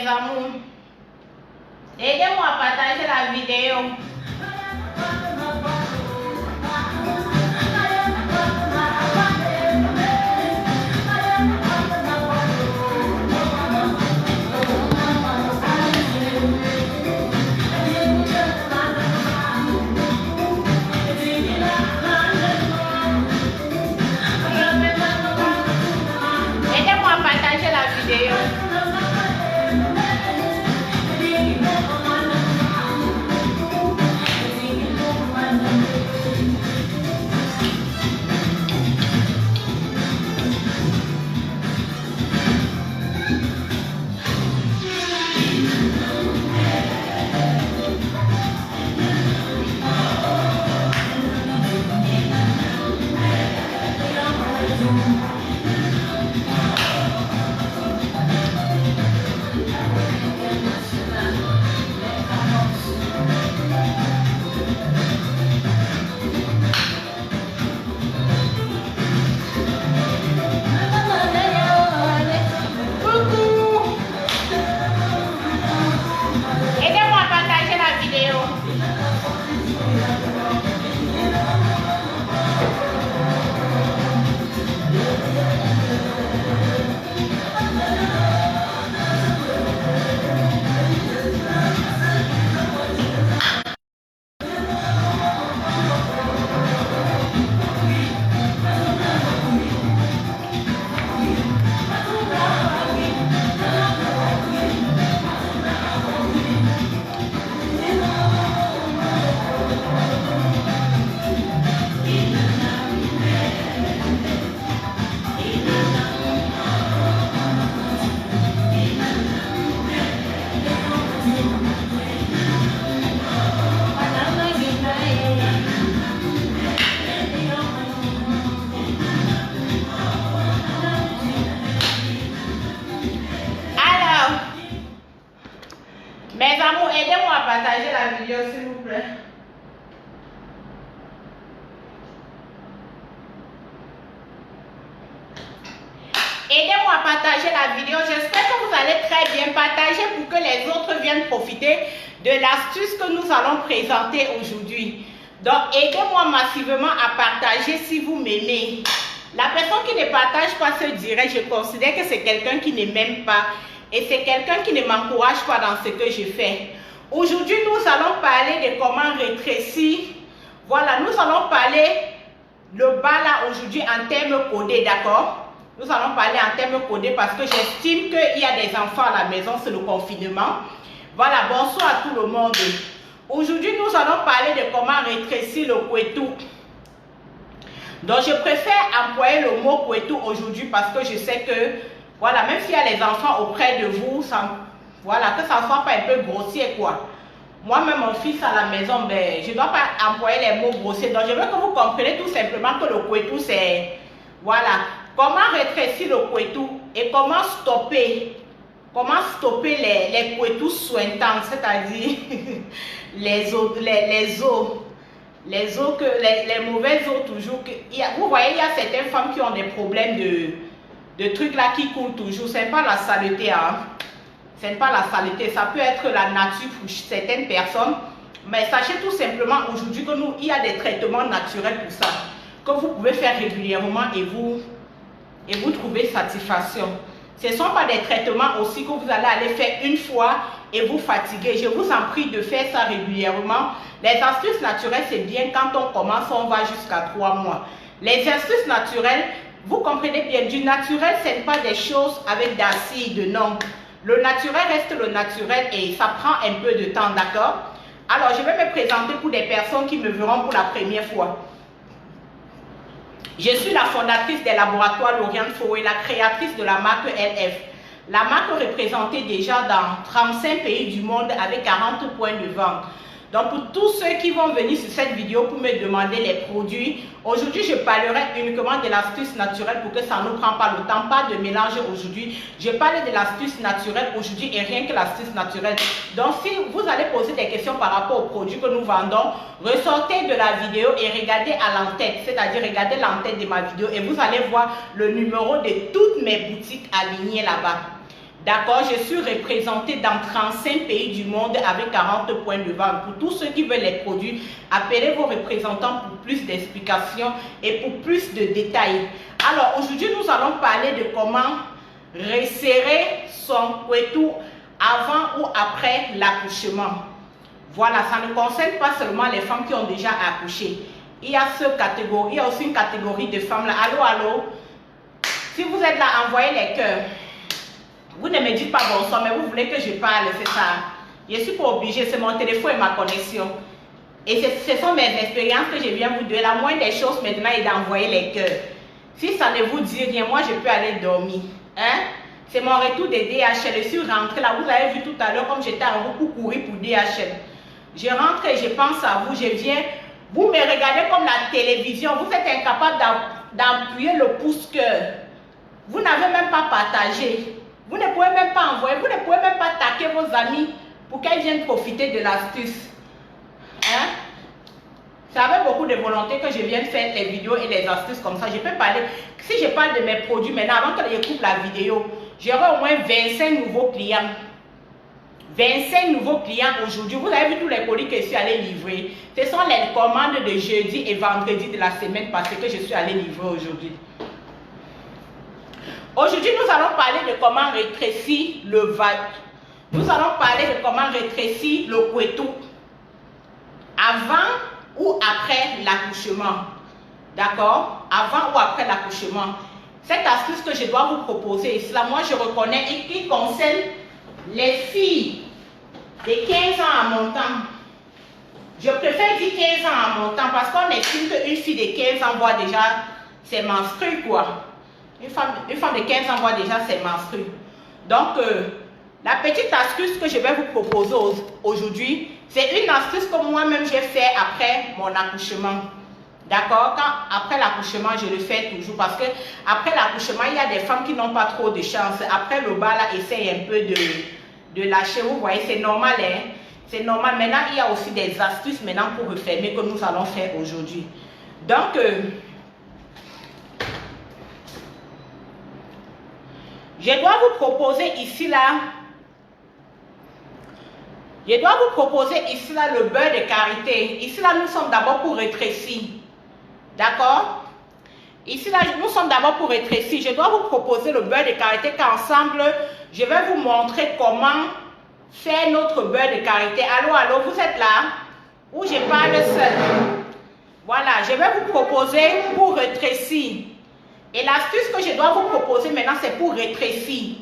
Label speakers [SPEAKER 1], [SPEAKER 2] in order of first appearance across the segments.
[SPEAKER 1] mes amours. Aidez-moi à partager la vidéo. Aidez-moi à partager la vidéo. Mes amours, aidez-moi à partager la vidéo, s'il vous plaît. Aidez-moi à partager la vidéo. J'espère que vous allez très bien partager pour que les autres viennent profiter de l'astuce que nous allons présenter aujourd'hui. Donc, aidez-moi massivement à partager si vous m'aimez. La personne qui ne partage pas ce direct, je considère que c'est quelqu'un qui ne m'aime pas. Et c'est quelqu'un qui ne m'encourage pas dans ce que je fais. Aujourd'hui, nous allons parler de comment rétrécir. Voilà, nous allons parler le bas là aujourd'hui en termes codés, d'accord? Nous allons parler en termes codés parce que j'estime qu'il y a des enfants à la maison, c'est le confinement. Voilà, bonsoir à tout le monde. Aujourd'hui, nous allons parler de comment rétrécir le couetou. Donc, je préfère employer le mot couetou aujourd'hui parce que je sais que voilà, même s'il y a les enfants auprès de vous, ça, voilà, que ça ne soit pas un peu grossier, quoi. Moi-même, mon fils à la maison, ben, je ne dois pas employer les mots grossiers. Donc, je veux que vous compreniez tout simplement que le couetou, c'est, voilà, comment rétrécir le couetou et comment stopper les couetous sointants, c'est-à-dire les mauvaises eaux toujours. Vous voyez, il y a certaines femmes qui ont des problèmes de trucs là qui coulent toujours. Ce n'est pas la saleté, hein. Ce n'est pas la saleté. Ça peut être la nature pour certaines personnes. Mais sachez tout simplement aujourd'hui que il y a des traitements naturels pour ça. Que vous pouvez faire régulièrement et vous trouvez satisfaction. Ce ne sont pas des traitements aussi que vous allez aller faire une fois et vous fatiguer. Je vous en prie de faire ça régulièrement. Les astuces naturelles, c'est bien quand on commence, on va jusqu'à 3 mois. Les astuces naturelles, vous comprenez bien, du naturel, ce n'est pas des choses avec d'acide, non. Le naturel reste le naturel et ça prend un peu de temps, d'accord? Alors, je vais me présenter pour des personnes qui me verront pour la première fois. Je suis la fondatrice des laboratoires Lauriane Fouet, la créatrice de la marque LF. La marque représentée déjà dans 35 pays du monde avec 40 points de vente. Donc pour tous ceux qui vont venir sur cette vidéo pour me demander les produits, aujourd'hui je parlerai uniquement de l'astuce naturelle pour que ça ne prend pas le temps, pas de mélange aujourd'hui. Je parle de l'astuce naturelle aujourd'hui et rien que l'astuce naturelle. Donc si vous allez poser des questions par rapport aux produits que nous vendons, ressortez de la vidéo et regardez à l'entête, c'est-à-dire regardez l'entête de ma vidéo et vous allez voir le numéro de toutes mes boutiques alignées là-bas. D'accord, je suis représentée dans 35 pays du monde avec 40 points de vente. Pour tous ceux qui veulent les produits, appelez vos représentants pour plus d'explications et pour plus de détails. Alors, aujourd'hui, nous allons parler de comment resserrer son couetou avant ou après l'accouchement. Voilà, ça ne concerne pas seulement les femmes qui ont déjà accouché. Il y a aussi une catégorie de femmes là. Allô, allô? Si vous êtes là, envoyez les cœurs. Vous ne me dites pas bonsoir, mais vous voulez que je parle, c'est ça. Je ne suis pas obligée, c'est mon téléphone et ma connexion. Et ce sont mes expériences que je viens vous donner. La moindre des choses maintenant est d'envoyer les cœurs. Si ça ne vous dit rien, moi je peux aller dormir. Hein? C'est mon retour de DHL. Je suis rentrée là, vous avez vu tout à l'heure comme j'étais en route pour courir pour DHL. Je rentre et je pense à vous, je viens. Vous me regardez comme la télévision. Vous êtes incapable d'appuyer le pouce-cœur. Vous n'avez même pas partagé. Vous ne pouvez même pas envoyer, vous ne pouvez même pas taquer vos amis pour qu'elles viennent profiter de l'astuce. Hein? C'est avec beaucoup de volonté que je viens faire les vidéos et les astuces comme ça. Je peux parler, si je parle de mes produits maintenant, avant que je coupe la vidéo, j'aurai au moins 25 nouveaux clients. 25 nouveaux clients aujourd'hui. Vous avez vu tous les colis que je suis allée livrer. Ce sont les commandes de jeudi et vendredi de la semaine passée que je suis allée livrer aujourd'hui. Aujourd'hui, nous allons parler de comment rétrécir le ventre. Nous allons parler de comment rétrécir le couetou avant ou après l'accouchement. D'accord? Avant ou après l'accouchement. Cette astuce que je dois vous proposer ici, là, moi je reconnais et qui concerne les filles de 15 ans à montant. Je préfère dire 15 ans à montant parce qu'on estime qu'une fille de 15 ans voit déjà ses menstrues, quoi. Une femme de 15 ans voit déjà ses menstrues. Donc, la petite astuce que je vais vous proposer aujourd'hui, c'est une astuce que moi-même j'ai fait après mon accouchement. D'accord? Après l'accouchement, je le fais toujours parce que après l'accouchement, il y a des femmes qui n'ont pas trop de chance. Après le bas, là, essaye un peu de lâcher. Vous voyez, c'est normal, hein? C'est normal. Maintenant, il y a aussi des astuces maintenant pour refermer que nous allons faire aujourd'hui. Donc, je dois vous proposer ici là, le beurre de karité. Ici là, nous sommes d'abord pour rétrécir. D'accord? Ici là, nous sommes d'abord pour rétrécir. Je dois vous proposer le beurre de karité qu'ensemble, je vais vous montrer comment faire notre beurre de karité. Allô, allô, vous êtes là? Ou je parle seul? Voilà, je vais vous proposer pour rétrécir. Et l'astuce que je dois vous proposer maintenant, c'est pour rétrécir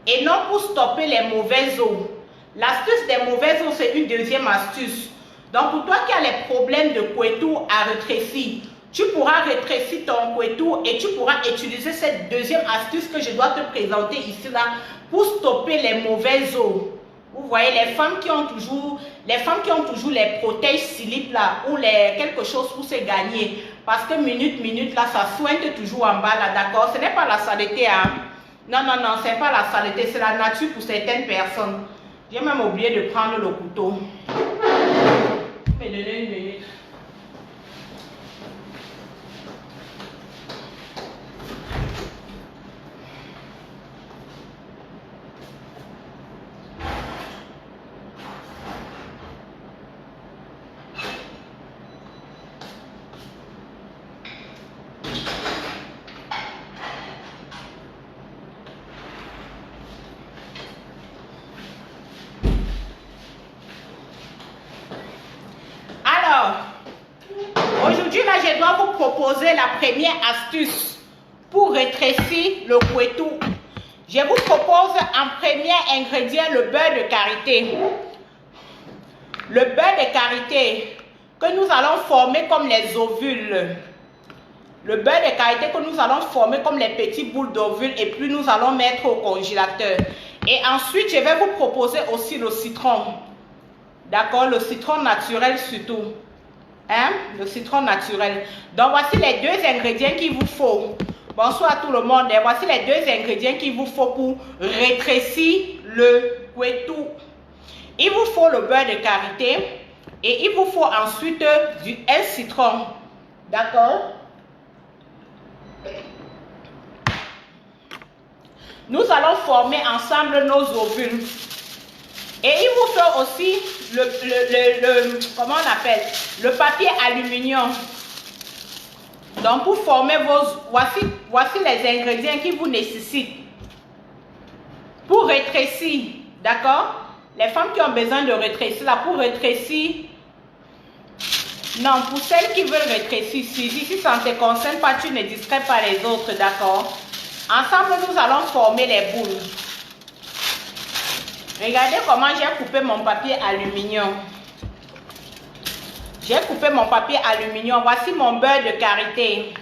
[SPEAKER 1] et non pour stopper les mauvaises eaux. L'astuce des mauvaises eaux, c'est une deuxième astuce. Donc, pour toi qui as les problèmes de couetou à rétrécir, tu pourras rétrécir ton couetou et tu pourras utiliser cette deuxième astuce que je dois te présenter ici là pour stopper les mauvaises eaux. Vous voyez, les femmes qui ont toujours les protèges slip là ou quelque chose pour se gagner. Parce que minute là, ça soigne toujours en bas là, d'accord? Ce n'est pas la saleté, hein? Non, non, non, ce n'est pas la saleté, c'est la nature pour certaines personnes. J'ai même oublié de prendre le couteau. Mais donnez une minute. Aujourd'hui, là, je dois vous proposer la première astuce pour rétrécir le couetou. Je vous propose en premier ingrédient le beurre de karité. Le beurre de karité que nous allons former comme les ovules. Le beurre de karité que nous allons former comme les petites boules d'ovules et puis nous allons mettre au congélateur. Et ensuite, je vais vous proposer aussi le citron. D'accord, le citron naturel surtout. Hein? Le citron naturel. Donc, voici les deux ingrédients qu'il vous faut. Bonsoir à tout le monde. Et voici les deux ingrédients qu'il vous faut pour rétrécir le couetou. Il vous faut le beurre de karité et il vous faut ensuite un citron. D'accord? Nous allons former ensemble nos ovules. Et il vous faut aussi comment on appelle, le papier aluminium. Donc pour former voici les ingrédients qui vous nécessitent. Pour rétrécir, d'accord? Les femmes qui ont besoin de rétrécir, là, pour rétrécir, non, pour celles qui veulent rétrécir, si ça ne te concerne pas, tu ne distrais pas les autres, d'accord? Ensemble, nous allons former les boules. Regardez comment j'ai coupé mon papier aluminium. J'ai coupé mon papier aluminium. Voici mon beurre de karité.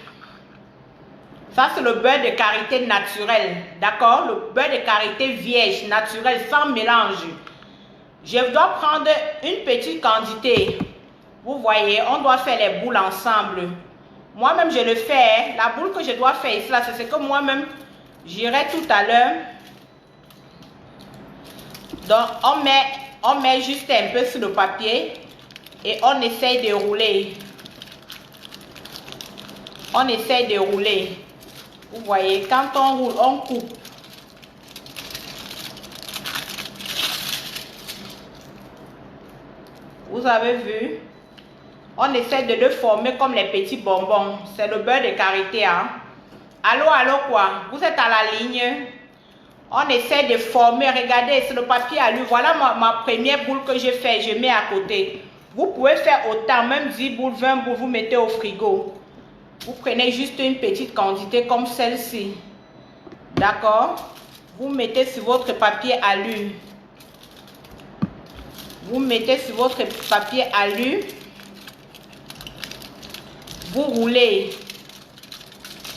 [SPEAKER 1] Ça, c'est le beurre de karité naturel. D'accord? Le beurre de karité vierge, naturel, sans mélange. Je dois prendre une petite quantité. Vous voyez, on doit faire les boules ensemble. Moi-même, je le fais. La boule que je dois faire ici, c'est ce que moi-même, j'irai tout à l'heure. Donc, on met juste un peu sur le papier et on essaye de rouler. On essaye de rouler. Vous voyez, quand on roule, on coupe. Vous avez vu? On essaie de le former comme les petits bonbons. C'est le beurre de karité. Hein? Allô, quoi? Vous êtes à la ligne? On essaie de former. Regardez, c'est le papier alu. Voilà ma première boule que je fais. Je mets à côté. Vous pouvez faire autant, même 10 boules, 20 boules, vous mettez au frigo. Vous prenez juste une petite quantité comme celle-ci. D'accord? Vous mettez sur votre papier alu. Vous mettez sur votre papier alu. Vous roulez.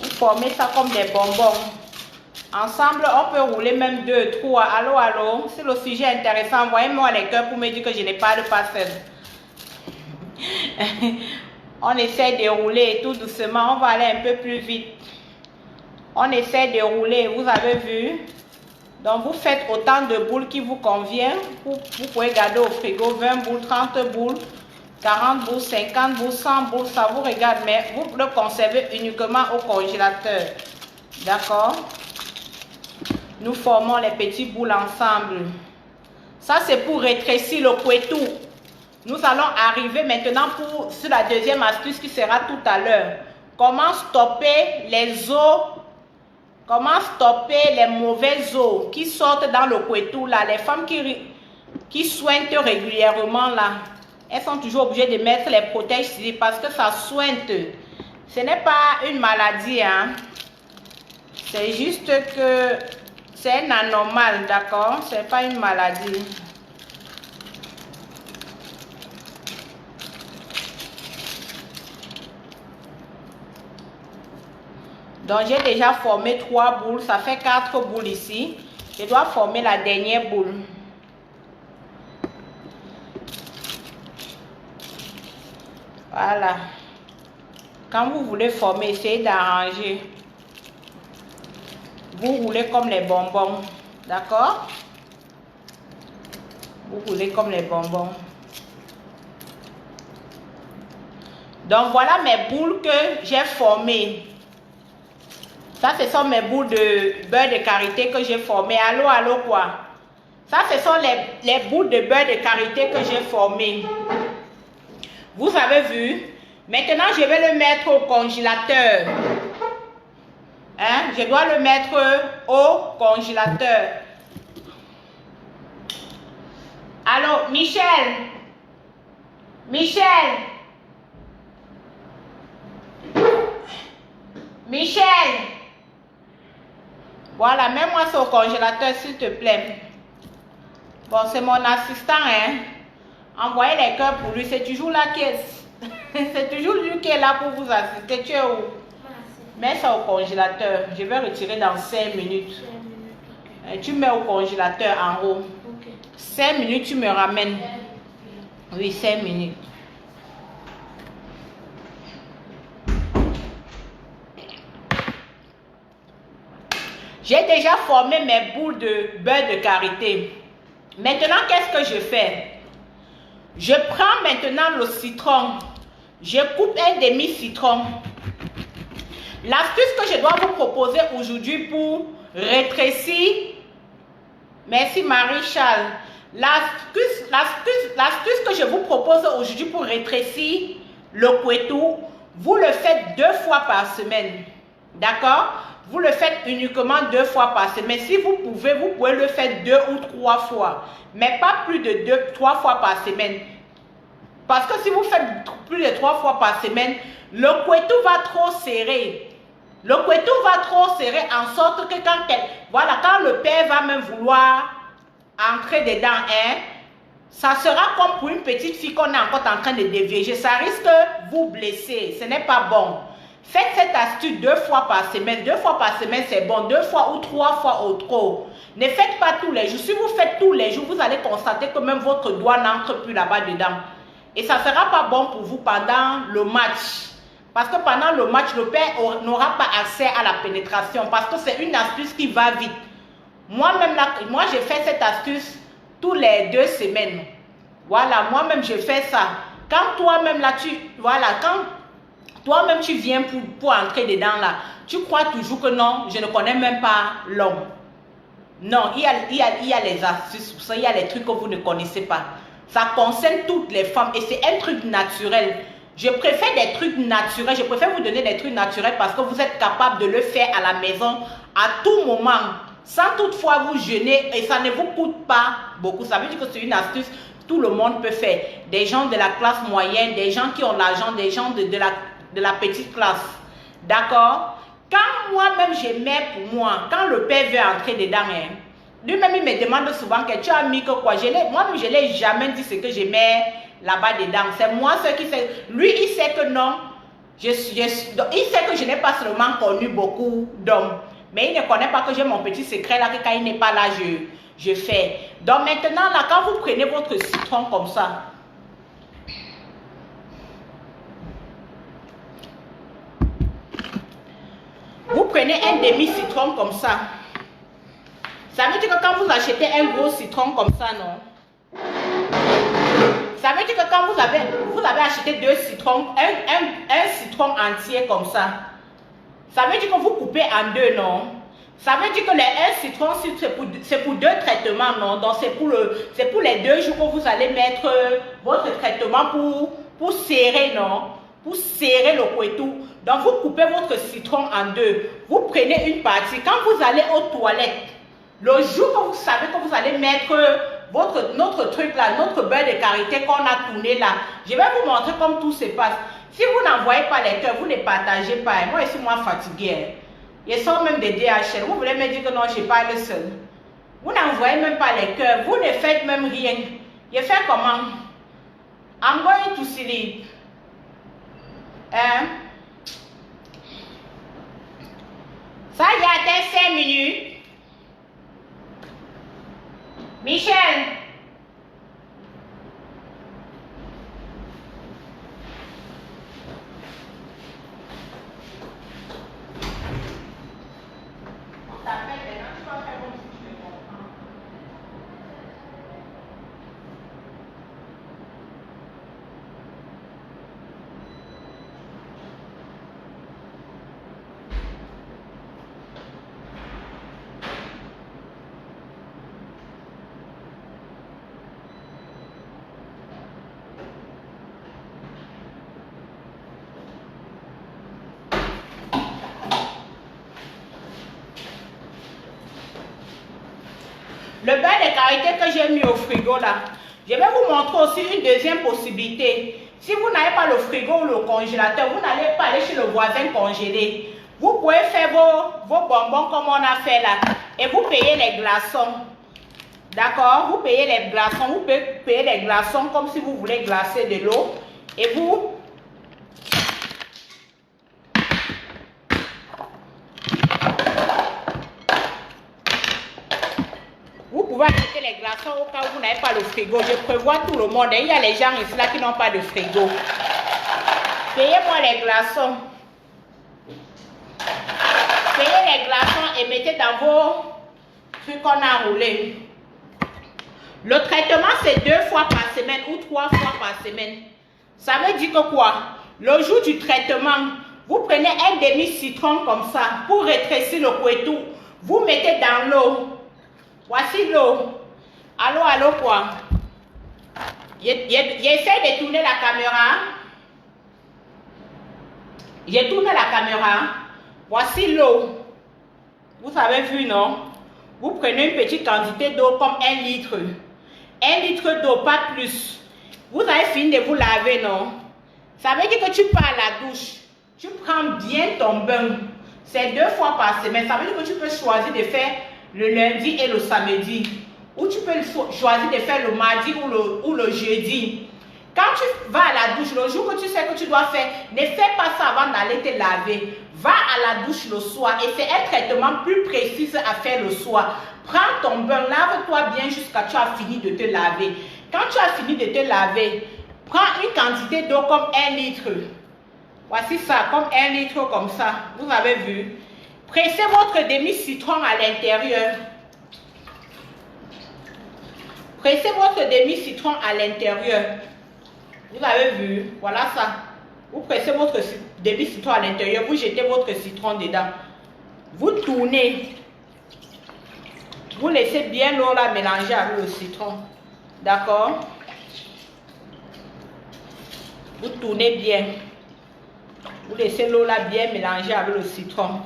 [SPEAKER 1] Vous formez ça comme des bonbons. Ensemble, on peut rouler même 2, 3. Allô? Si le sujet est intéressant, envoyez-moi les cœurs pour me dire que je n'ai pas de parcelle. On essaie de rouler tout doucement. On va aller un peu plus vite. On essaie de rouler. Vous avez vu? Donc, vous faites autant de boules qui vous convient. Vous pouvez garder au frigo 20 boules, 30 boules, 40 boules, 50 boules, 100 boules. Ça vous regarde, mais vous le conservez uniquement au congélateur. D'accord? Nous formons les petites boules ensemble. Ça, c'est pour rétrécir le couetou. Nous allons arriver maintenant sur la deuxième astuce qui sera tout à l'heure. Comment stopper les os, comment stopper les mauvais os qui sortent dans le couetou là. Les femmes qui soignent régulièrement là, elles sont toujours obligées de mettre les protège-cils parce que ça soigne. Ce n'est pas une maladie, hein. C'est juste que c'est anormal, d'accord? Ce n'est pas une maladie. Donc, j'ai déjà formé 3 boules. Ça fait 4 boules ici. Je dois former la dernière boule. Voilà. Quand vous voulez former, essayez d'arranger. Vous roulez comme les bonbons. D'accord? Vous roulez comme les bonbons. Donc, voilà mes boules que j'ai formées. Ça, ce sont mes boules de beurre de karité que j'ai formées. Allô, quoi? Ça, ce sont les boules de beurre de karité que j'ai formées. Vous avez vu? Maintenant, je vais le mettre au congélateur. Hein? Je dois le mettre au congélateur. Allô, Michel? Michel? Michel? Voilà, mets-moi ça au congélateur, s'il te plaît. Bon, c'est mon assistant, hein. Envoyez les cœurs pour lui. C'est toujours là qui est... c'est toujours lui qui est là pour vous assister. Tu es où? Mets ça au congélateur. Je vais retirer dans 5 minutes. 5 minutes, okay. Tu mets au congélateur en haut. Okay. 5 minutes, tu me ramènes. Oui, 5 minutes. J'ai déjà formé mes boules de beurre de karité. Maintenant, qu'est-ce que je fais? Je prends maintenant le citron. Je coupe un demi-citron. L'astuce que je dois vous proposer aujourd'hui pour rétrécir, merci Marie-Charles, l'astuce que je vous propose aujourd'hui pour rétrécir le couetou, vous le faites 2 fois par semaine, d'accord? Vous le faites uniquement 2 fois par semaine. Si vous pouvez le faire 2 ou 3 fois, mais pas plus de 3 fois par semaine. Parce que si vous faites plus de 3 fois par semaine, le couetou va trop serrer. Le couetou va trop serrer en sorte que quand le père va même vouloir entrer dedans, hein, ça sera comme pour une petite fille qu'on est encore en train de dévieger. Ça risque de vous blesser. Ce n'est pas bon. Faites cette astuce 2 fois par semaine. 2 fois par semaine, c'est bon. 2 fois ou 3 fois au trop. Ne faites pas tous les jours. Si vous faites tous les jours, vous allez constater que même votre doigt n'entre plus là-bas dedans. Et ça ne sera pas bon pour vous pendant le match. Parce que pendant le match, le père n'aura pas accès à la pénétration. Parce que c'est une astuce qui va vite. Moi, j'ai fait cette astuce tous les 2 semaines. Voilà, moi-même, je fais ça. Quand toi-même, là, quand toi-même, tu viens pour entrer dedans, là, tu crois toujours que non, je ne connais même pas l'homme. Non, il y a les astuces, il y a les trucs que vous ne connaissez pas. Ça concerne toutes les femmes et c'est un truc naturel. Je préfère des trucs naturels, je préfère vous donner des trucs naturels parce que vous êtes capable de le faire à la maison à tout moment, sans toutefois vous jeûner et ça ne vous coûte pas beaucoup. Ça veut dire que c'est une astuce tout le monde peut faire. Des gens de la classe moyenne, des gens qui ont l'argent, des gens de la petite classe. D'accord? Quand moi-même je mets pour moi, quand le père veut entrer dedans, hein, lui-même il me demande souvent que tu as mis que quoi. Moi-même je ne l'ai jamais dit ce que je mets là-bas dedans. C'est moi ce qui sait. Lui il sait que non. Il sait que je n'ai pas seulement connu beaucoup d'hommes. Mais il ne connaît pas que j'ai mon petit secret là, que quand il n'est pas là, je fais. Donc maintenant là, quand vous prenez votre citron comme ça, vous prenez un demi-citron comme ça. Ça veut dire que quand vous achetez un gros citron comme ça, non? Ça veut dire que quand vous avez acheté 2 citrons, un citron entier comme ça, ça veut dire que vous coupez en 2, non? Ça veut dire que un citron, c'est pour 2 traitements, non? Donc c'est pour les 2 jours que vous allez mettre votre traitement pour serrer, non? Pour serrer le couetou. Donc vous coupez votre citron en 2. Vous prenez une partie. Quand vous allez aux toilettes, le jour que vous savez que vous allez mettre notre truc là, notre beurre de karité qu'on a tourné là, je vais vous montrer comment tout se passe. Si vous n'envoyez pas les cœurs, vous ne partagez pas. Moi, je suis moins fatiguée. Je sors même des DHL. Vous voulez me dire que non, je parle seul. Vous n'envoyez même pas les cœurs. Vous ne faites même rien. Je fais comment? I'm going to sleep. Hein? Ça y a 5 minutes. Michel. On t'appelle maintenant, tu vas faire comme si tu me comprends. Le beurre de karité que j'ai mis au frigo là, je vais vous montrer aussi une deuxième possibilité. Si vous n'avez pas le frigo ou le congélateur, vous n'allez pas aller chez le voisin congelé. Vous pouvez faire vos bonbons comme on a fait là. Et vous payez les glaçons. D'accord? Vous payez les glaçons. Vous payez les glaçons comme si vous voulez glacer de l'eau. Et vous... Vous pouvez acheter les glaçons au cas où vous n'avez pas le frigo. Je prévois tout le monde. Il y a les gens ici là qui n'ont pas de frigo. Payez-moi les glaçons. Payez les glaçons et mettez dans vos trucs qu'on a roulés. Le traitement, c'est 2 fois par semaine ou 3 fois par semaine. Ça veut dire que quoi? Le jour du traitement, Vous prenez un demi-citron comme ça pour rétrécir le couetou. Vous mettez dans l'eau. Voici l'eau. Allô, allô quoi? J'essaie de tourner la caméra. J'ai tourné la caméra. Voici l'eau. Vous avez vu, non? Vous prenez une petite quantité d'eau comme 1 litre. 1 litre d'eau, pas plus. Vous avez fini de vous laver, non? Ça veut dire que tu pars à la douche. Tu prends bien ton bain. C'est 2 fois par semaine. Ça veut dire que tu peux choisir de faire le lundi et le samedi. Ou tu peux choisir de faire le mardi ou le jeudi. Quand tu vas à la douche, le jour que tu sais que tu dois faire, ne fais pas ça avant d'aller te laver. Va à la douche le soir et c'est un traitement plus précis à faire le soir. Prends ton bain, lave-toi bien jusqu'à ce que tu as fini de te laver. Quand tu as fini de te laver, prends une quantité d'eau comme 1 litre. Voici ça, comme 1 litre comme ça. Vous avez vu? Pressez votre demi-citron à l'intérieur. Pressez votre demi-citron à l'intérieur. Vous avez vu? Voilà ça. Vous pressez votre demi-citron à l'intérieur. Vous jetez votre citron dedans. Vous tournez. Vous laissez bien l'eau là mélanger avec le citron. D'accord? Vous tournez bien. Vous laissez l'eau là bien mélanger avec le citron.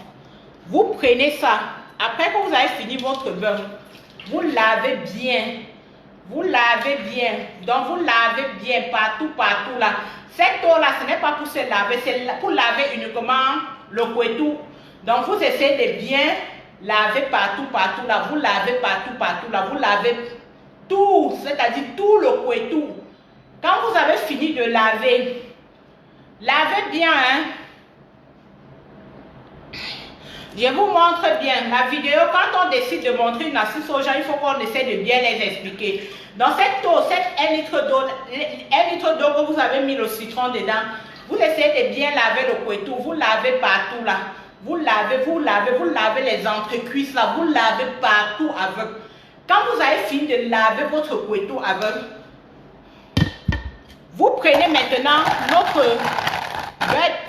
[SPEAKER 1] Vous prenez ça. Après que vous avez fini votre bain, vous lavez bien. Vous lavez bien. Donc vous lavez bien partout là. Cette eau là, ce n'est pas pour se laver, c'est pour laver uniquement le couetou. Donc vous essayez de bien laver partout là. Vous lavez partout là. Vous lavez tout, c'est-à-dire tout le couetou. Quand vous avez fini de laver, lavez bien, hein. Je vous montre bien la vidéo. Quand on décide de montrer une astuce aux gens, il faut qu'on essaie de bien les expliquer. Dans cette eau, 1 litre d'eau que vous avez mis le citron dedans, vous essayez de bien laver le couetou. Vous lavez partout là. Vous lavez les entrecuisses là. Vous lavez partout avec. Quand vous avez fini de laver votre couetou avec, vous prenez maintenant notre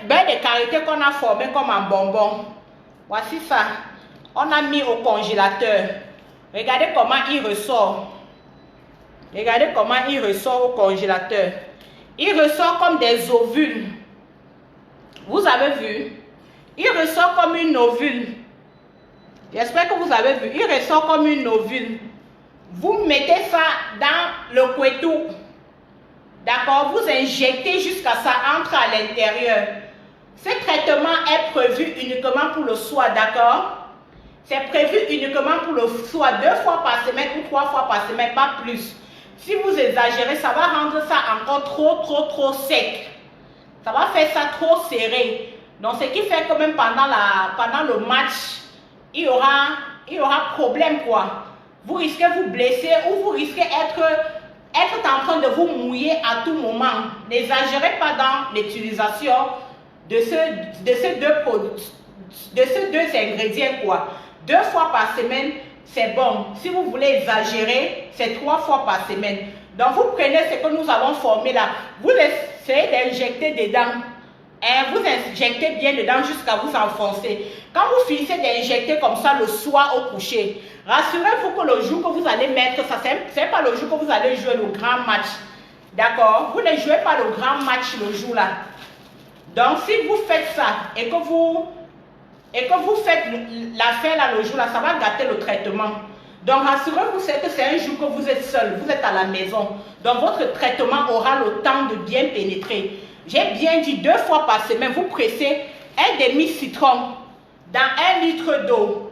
[SPEAKER 1] beurre de karité qu'on a formé comme un bonbon. Voici ça. On a mis au congélateur. Regardez comment il ressort. Regardez comment il ressort au congélateur. Il ressort comme des ovules. Vous avez vu? Il ressort comme une ovule. J'espère que vous avez vu. Il ressort comme une ovule. Vous mettez ça dans le couetou. D'accord? Vous injectez jusqu'à ça entre à l'intérieur. Ce traitement est prévu uniquement pour le soir, d'accord? C'est prévu uniquement pour le soir, 2 fois par semaine ou 3 fois par semaine, pas plus. Si vous exagérez, ça va rendre ça encore trop sec. Ça va faire ça trop serré. Donc, ce qui fait que même pendant le match, il y aura problème, quoi. Vous risquez de vous blesser ou vous risquez d'être en train de vous mouiller à tout moment. N'exagérez pas dans l'utilisation de ces deux ingrédients, quoi. 2 fois par semaine, c'est bon. Si vous voulez exagérer, c'est 3 fois par semaine. Donc, vous prenez ce que nous avons formé là. Vous essayez d'injecter dedans. Vous injectez bien dedans jusqu'à vous enfoncer. Quand vous finissez d'injecter comme ça le soir au coucher, rassurez-vous que le jour que vous allez mettre ça, ce n'est pas le jour que vous allez jouer le grand match. D'accord? Vous ne jouez pas le grand match le jour là. Donc, si vous faites ça et que vous faites l'affaire là le jour là, ça va gâter le traitement. Donc, rassurez-vous que c'est un jour que vous êtes seul, vous êtes à la maison. Donc, votre traitement aura le temps de bien pénétrer. J'ai bien dit 2 fois par semaine, vous pressez un demi-citron dans 1 litre d'eau.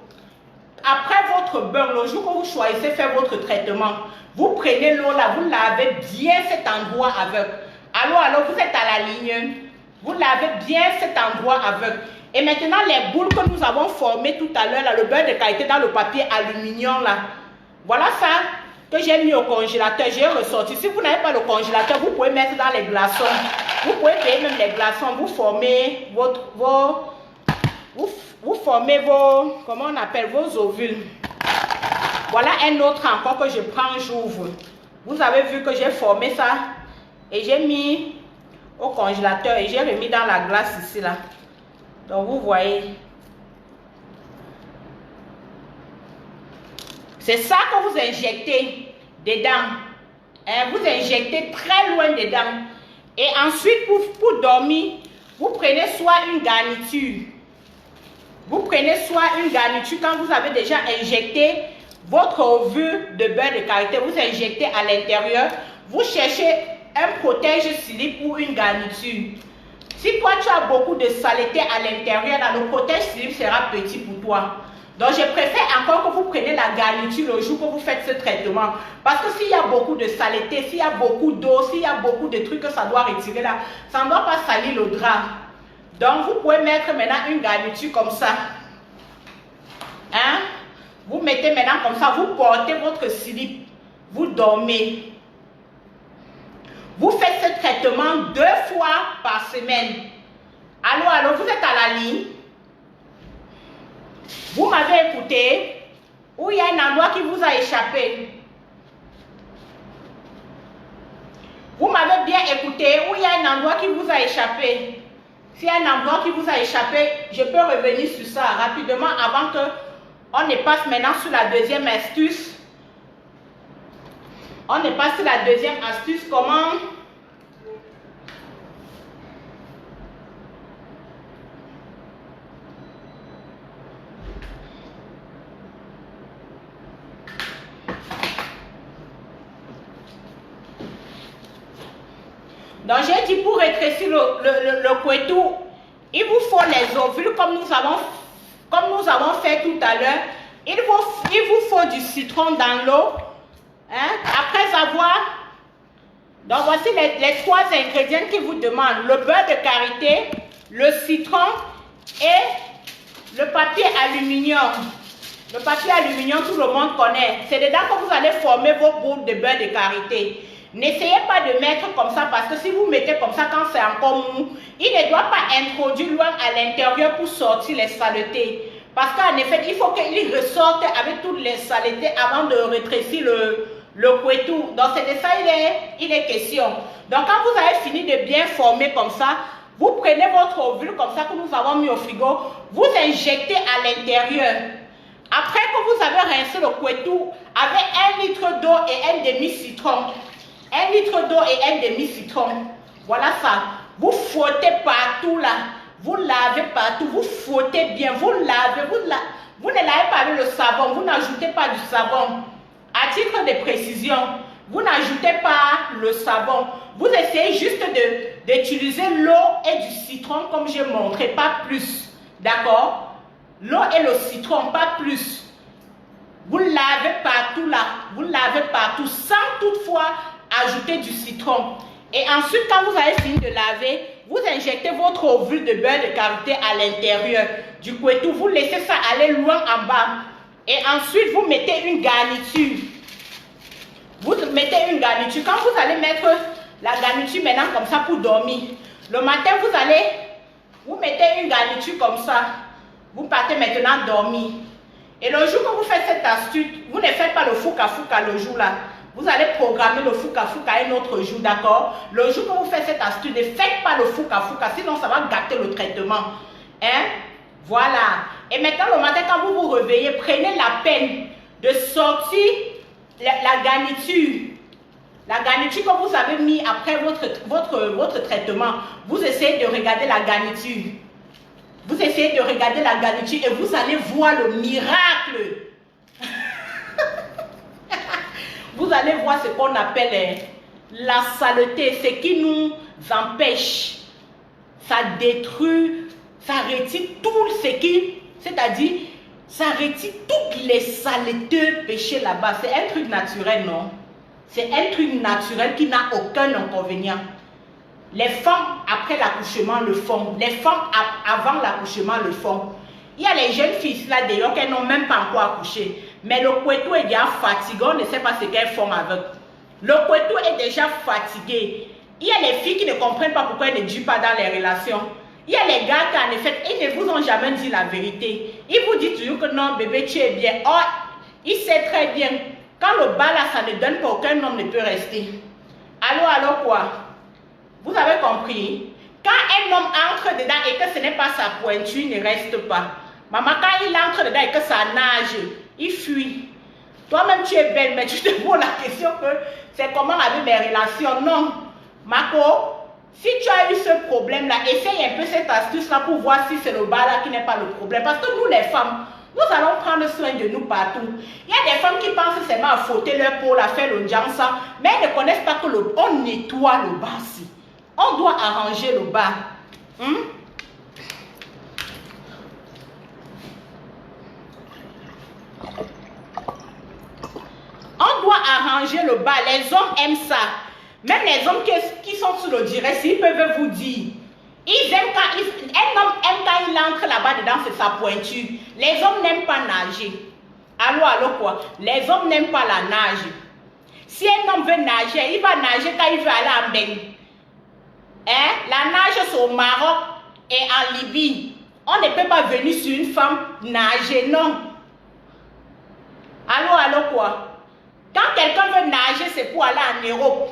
[SPEAKER 1] Après votre bain, le jour que vous choisissez faire votre traitement, vous prenez l'eau là, vous lavez bien cet endroit avec. Alors, vous êtes à la ligne. Vous lavez bien cet endroit avec. Et maintenant, les boules que nous avons formées tout à l'heure, là, le beurre de karité dans le papier aluminium, là. Voilà ça que j'ai mis au congélateur. J'ai ressorti. Si vous n'avez pas le congélateur, vous pouvez mettre dans les glaçons. Vous pouvez payer même les glaçons. Vous formez vous formez vos, comment on appelle, vos ovules. Voilà un autre encore que je prends, j'ouvre. Vous avez vu que j'ai formé ça et j'ai mis au congélateur et j'ai remis dans la glace ici là. Donc vous voyez. C'est ça que vous injectez dedans. Hein, vous injectez très loin dedans. Et ensuite, pour dormir, vous prenez soit une garniture. Vous prenez soit une garniture quand vous avez déjà injecté votre ovule de beurre de karité. Vous injectez à l'intérieur. Vous cherchez un protège-slip ou une garniture. Si toi, tu as beaucoup de saleté à l'intérieur, le protège-slip sera petit pour toi. Donc, je préfère encore que vous preniez la garniture le jour que vous faites ce traitement. Parce que s'il y a beaucoup de saleté, s'il y a beaucoup d'eau, s'il y a beaucoup de trucs que ça doit retirer là, ça ne doit pas salir le drap. Donc, vous pouvez mettre maintenant une garniture comme ça. Hein? Vous mettez maintenant comme ça, vous portez votre slip. Vous dormez. Vous faites ce traitement 2 fois par semaine. Allô, vous êtes à la ligne? Vous m'avez écouté? Ou il y a un endroit qui vous a échappé? Vous m'avez bien écouté? Ou il y a un endroit qui vous a échappé? S'il y a un endroit qui vous a échappé, je peux revenir sur ça rapidement avant qu'on ne passe maintenant sur la deuxième astuce. On ne passe sur la deuxième astuce. Comment? Donc, j'ai dit pour rétrécir le couetou, il vous faut les ovules comme nous avons fait tout à l'heure. Il vous faut du citron dans l'eau. Hein? Après avoir... Donc, voici les 3 ingrédients qu'il vous demande. Le beurre de karité, le citron et le papier aluminium. Le papier aluminium, tout le monde connaît. C'est dedans que vous allez former vos boules de beurre de karité. N'essayez pas de mettre comme ça parce que si vous mettez comme ça quand c'est encore mou, il ne doit pas introduire loin à l'intérieur pour sortir les saletés. Parce qu'en effet, il faut qu'il ressorte avec toutes les saletés avant de rétrécir le couetou. Donc c'est de ça il est question. Donc quand vous avez fini de bien former comme ça, vous prenez votre ovule comme ça que nous avons mis au frigo, vous injectez à l'intérieur. Après que vous avez rincé le couetou avec 1 litre d'eau et un demi-citron. 1 litre d'eau et un demi-citron. Voilà ça. Vous frottez partout là. Vous lavez partout. Vous frottez bien. Vous lavez. Vous ne lavez pas avec le savon. Vous n'ajoutez pas du savon. À titre de précision, vous n'ajoutez pas le savon. Vous essayez juste d'utiliser l'eau et du citron comme j'ai montré. Pas plus. D'accord? L'eau et le citron, pas plus. Vous lavez partout là. Vous lavez partout sans toutefois ajouter du citron. Et ensuite, quand vous avez fini de laver, vous injectez votre ovule de beurre de karité à l'intérieur du couetou. Vous laissez ça aller loin en bas. Et ensuite, vous mettez une garniture. Vous mettez une garniture. Quand vous allez mettre la garniture maintenant comme ça pour dormir, le matin, vous mettez une garniture comme ça. Vous partez maintenant dormir. Et le jour que vous faites cette astuce, vous ne faites pas le fouka-fouka le jour là. Vous allez programmer le fouka-fouka un autre jour, d'accord? Le jour que vous faites cette astuce, ne faites pas le fouka-fouka, sinon ça va gâter le traitement. Hein? Voilà. Et maintenant, le matin, quand vous vous réveillez, prenez la peine de sortir la garniture. La garniture que vous avez mis après votre traitement. Vous essayez de regarder la garniture. Vous essayez de regarder la garniture et vous allez voir le miracle. Vous allez voir ce qu'on appelle la saleté, ce qui nous empêche. Ça détruit, ça retire tout ce qui, c'est-à-dire, ça retire toutes les saletés péchées là-bas. C'est un truc naturel, non? C'est un truc naturel qui n'a aucun inconvénient. Les femmes après l'accouchement le font. Les femmes avant l'accouchement le font. Il y a les jeunes filles là d'ailleurs qui n'ont même pas encore accouché. Mais le couetou est déjà fatigué, on ne sait pas ce qu'elles font avec. Le couetou est déjà fatigué. Il y a les filles qui ne comprennent pas pourquoi elles ne durent pas dans les relations. Il y a les gars qui en effet, ils ne vous ont jamais dit la vérité. Ils vous disent toujours que non bébé tu es bien. Oh, il sait très bien. Quand le bas là ça ne donne pas, aucun homme ne peut rester. Allô quoi? Vous avez compris? Quand un homme entre dedans et que ce n'est pas sa pointure, il ne reste pas. Maman, quand il entre dedans et que ça nage, il fuit. Toi-même, tu es belle, mais tu te poses la question que c'est comment avec mes relations. Non. Marco, si tu as eu ce problème-là, essaye un peu cette astuce-là pour voir si c'est le bas-là qui n'est pas le problème. Parce que nous, les femmes, nous allons prendre soin de nous partout. Il y a des femmes qui pensent seulement à frotter leur peau, à faire le jansa, mais elles ne connaissent pas que on nettoie le bas aussi. On doit arranger le bas. On doit arranger le bas. Les hommes aiment ça. Même les hommes qui sont sur le direct, ils peuvent vous dire. Ils aiment quand un homme aime quand il entre là-bas dedans, c'est sa pointure. Les hommes n'aiment pas nager. Allô, quoi? Les hommes n'aiment pas la nage. Si un homme veut nager, il va nager quand il veut aller en bain. La nage, c'est au Maroc et en Libye. On ne peut pas venir sur une femme nager, non. Allô, quoi? Quand quelqu'un veut nager, c'est pour aller en Europe.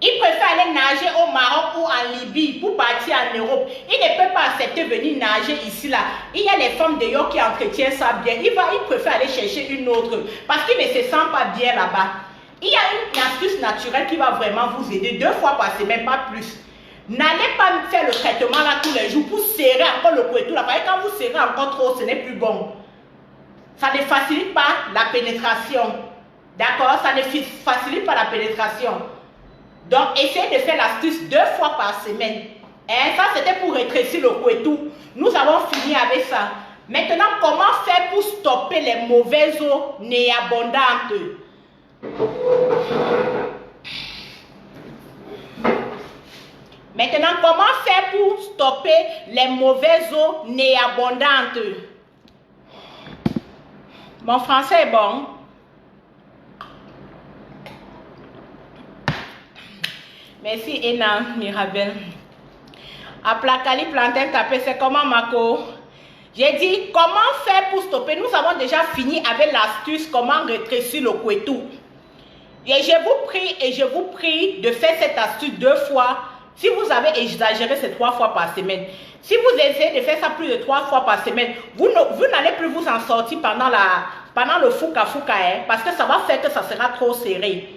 [SPEAKER 1] Il préfère aller nager au Maroc ou en Libye pour partir en Europe. Il ne peut pas accepter de venir nager ici, là. Il y a les femmes d'ailleurs qui entretiennent ça bien. Il préfère aller chercher une autre parce qu'il ne se sent pas bien là-bas. Il y a une astuce naturelle qui va vraiment vous aider 2 fois par semaine, pas plus. N'allez pas faire le traitement là tous les jours pour serrer encore le couteau là. Parce que quand vous serrez encore trop, ce n'est plus bon. Ça ne facilite pas la pénétration. D'accord? Ça ne facilite pas la pénétration. Donc, essayez de faire l'astuce 2 fois par semaine. Ça, c'était pour rétrécir le couteau. Nous avons fini avec ça. Maintenant, comment faire pour stopper les mauvaises eaux néabondantes? Maintenant, comment faire pour stopper les mauvaises eaux néabondantes? Mon français est bon. Merci, Ena Mirabel. Aplakali plantain tapé, c'est comment, Marco? J'ai dit, comment faire pour stopper? Nous avons déjà fini avec l'astuce, comment rétrécir le couteau. Et je vous prie de faire cette astuce 2 fois. Si vous avez exagéré, c'est 3 fois par semaine. Si vous essayez de faire ça plus de 3 fois par semaine, vous n'allez plus vous en sortir pendant le fouka, parce que ça va faire que ça sera trop serré.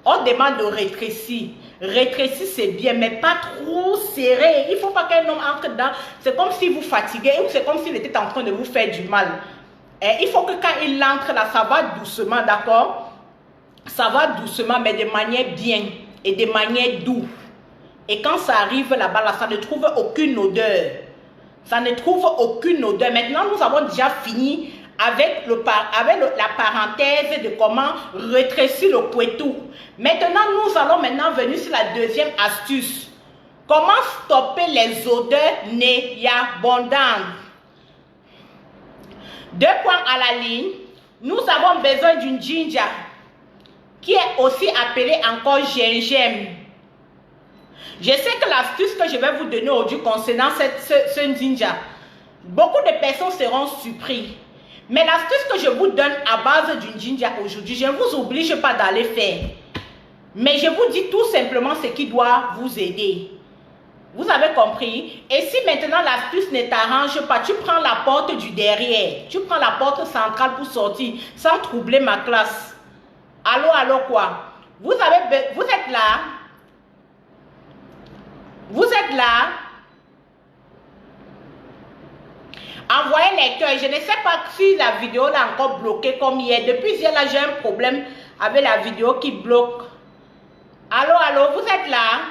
[SPEAKER 1] On demande de rétrécir. Rétrécir, c'est bien, mais pas trop serré. Il ne faut pas qu'un homme entre dedans. C'est comme si vous fatiguez ou c'est comme s'il était en train de vous faire du mal. Il faut que quand il entre là, ça va doucement, d'accord? Ça va doucement, mais de manière bien et de manière douce. Et quand ça arrive là-bas, là, ça ne trouve aucune odeur. Ça ne trouve aucune odeur. Maintenant, nous avons déjà fini avec la parenthèse de comment rétrécir le couteau. Maintenant, nous allons venir sur la deuxième astuce. Comment stopper les odeurs néabondantes? 2 points à la ligne. Nous avons besoin d'une ginger, qui est aussi appelée encore gingembre. Je sais que l'astuce que je vais vous donner aujourd'hui concernant ce ginger, beaucoup de personnes seront surprises. Mais l'astuce que je vous donne à base d'une ginger aujourd'hui, je ne vous oblige pas d'aller faire. Mais je vous dis tout simplement ce qui doit vous aider. Vous avez compris? Et si maintenant l'astuce ne t'arrange pas, tu prends la porte du derrière. Tu prends la porte centrale pour sortir sans troubler ma classe. Allô, quoi? Vous êtes là? Vous êtes là? Envoyez les cœurs. Je ne sais pas si la vidéo est encore bloquée comme hier. Depuis hier, là, j'ai un problème avec la vidéo qui bloque. Allô, vous êtes là?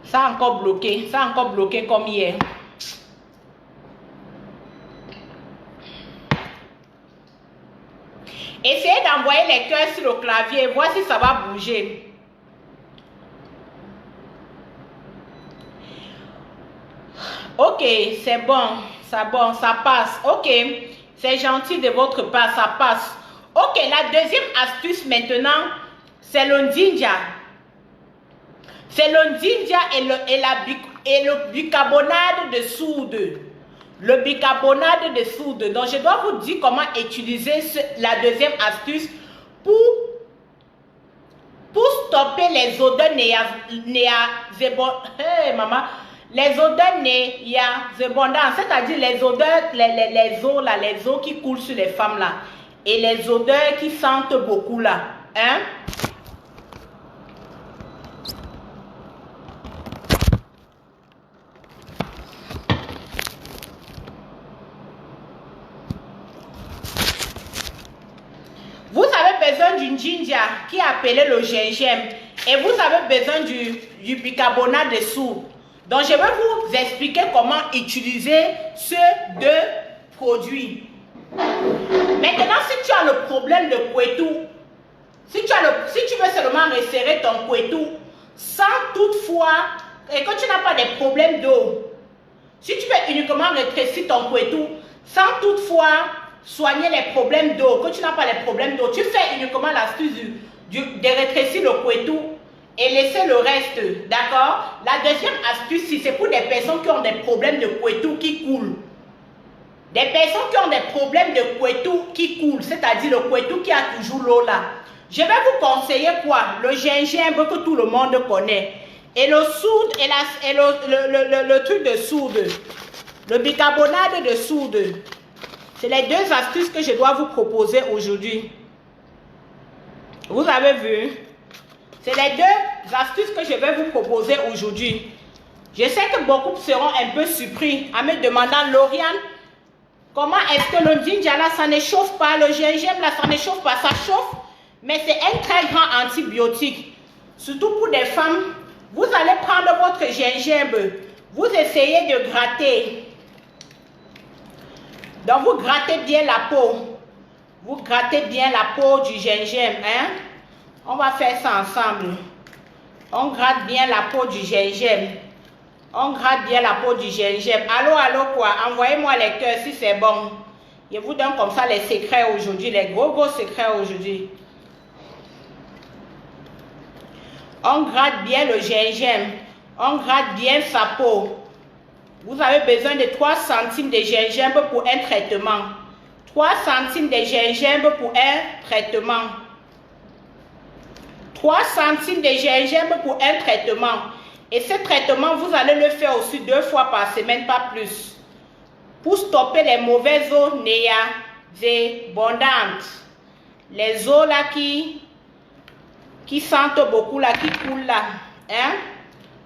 [SPEAKER 1] Ça a encore bloqué comme hier. Essayez d'envoyer les cœurs sur le clavier. Voir si ça va bouger. Ok, c'est bon, ça passe. Ok, c'est gentil de votre part, ça passe. Ok, la deuxième astuce maintenant, c'est le ginger. C'est le ginger et le bicarbonate de soude. Le bicarbonate de soude. Donc, je dois vous dire comment utiliser la deuxième astuce pour stopper les odeurs les odeurs néazébondantes, c'est-à-dire les odeurs, les eaux qui coulent sur les femmes là, et les odeurs qui sentent beaucoup là, hein? Vous avez besoin d'une ginger qui est appelée le gingembre et vous avez besoin du bicarbonate de soude. Donc, je vais vous expliquer comment utiliser ces deux produits. Maintenant, si tu as le problème de couetou, si tu veux seulement resserrer ton couetou, sans toutefois, et que tu n'as pas de problème d'eau, si tu veux uniquement rétrécir ton couetou, sans toutefois soigner les problèmes d'eau, que tu n'as pas les problèmes d'eau, tu fais uniquement l'astuce de rétrécir le couetou et laisser le reste, d'accord? La deuxième astuce, si c'est pour des personnes qui ont des problèmes de couetou qui coulent. Des personnes qui ont des problèmes de couetou qui coulent, c'est-à-dire le couetou qui a toujours l'eau là. Je vais vous conseiller quoi? Le gingembre que tout le monde connaît. Et le soude, et le truc de soude. Le bicarbonate de soude. C'est les deux astuces que je dois vous proposer aujourd'hui. Vous avez vu? C'est les deux astuces que je vais vous proposer aujourd'hui. Je sais que beaucoup seront un peu surpris en me demandant, Lauriane, comment est-ce que le ginger là, ça ne chauffe pas, le gingembre là, ça ne chauffe pas, ça chauffe, mais c'est un très grand antibiotique. Surtout pour des femmes, vous allez prendre votre gingembre, vous essayez de gratter. Donc vous grattez bien la peau. Vous grattez bien la peau du gingembre, hein? On va faire ça ensemble. On gratte bien la peau du gingembre. On gratte bien la peau du gingembre. Allô, allô quoi? Envoyez-moi les cœurs si c'est bon. Je vous donne comme ça les secrets aujourd'hui, les gros secrets aujourd'hui. On gratte bien le gingembre. On gratte bien sa peau. Vous avez besoin de 3 centimes de gingembre pour un traitement. 3 centimes de gingembre pour un traitement. 3 centimes de gingembre pour un traitement. Et ce traitement, vous allez le faire aussi 2 fois par semaine, pas plus. Pour stopper les mauvaises eaux néazébondantes. Les eaux là qui sentent beaucoup là, qui coulent là. Hein?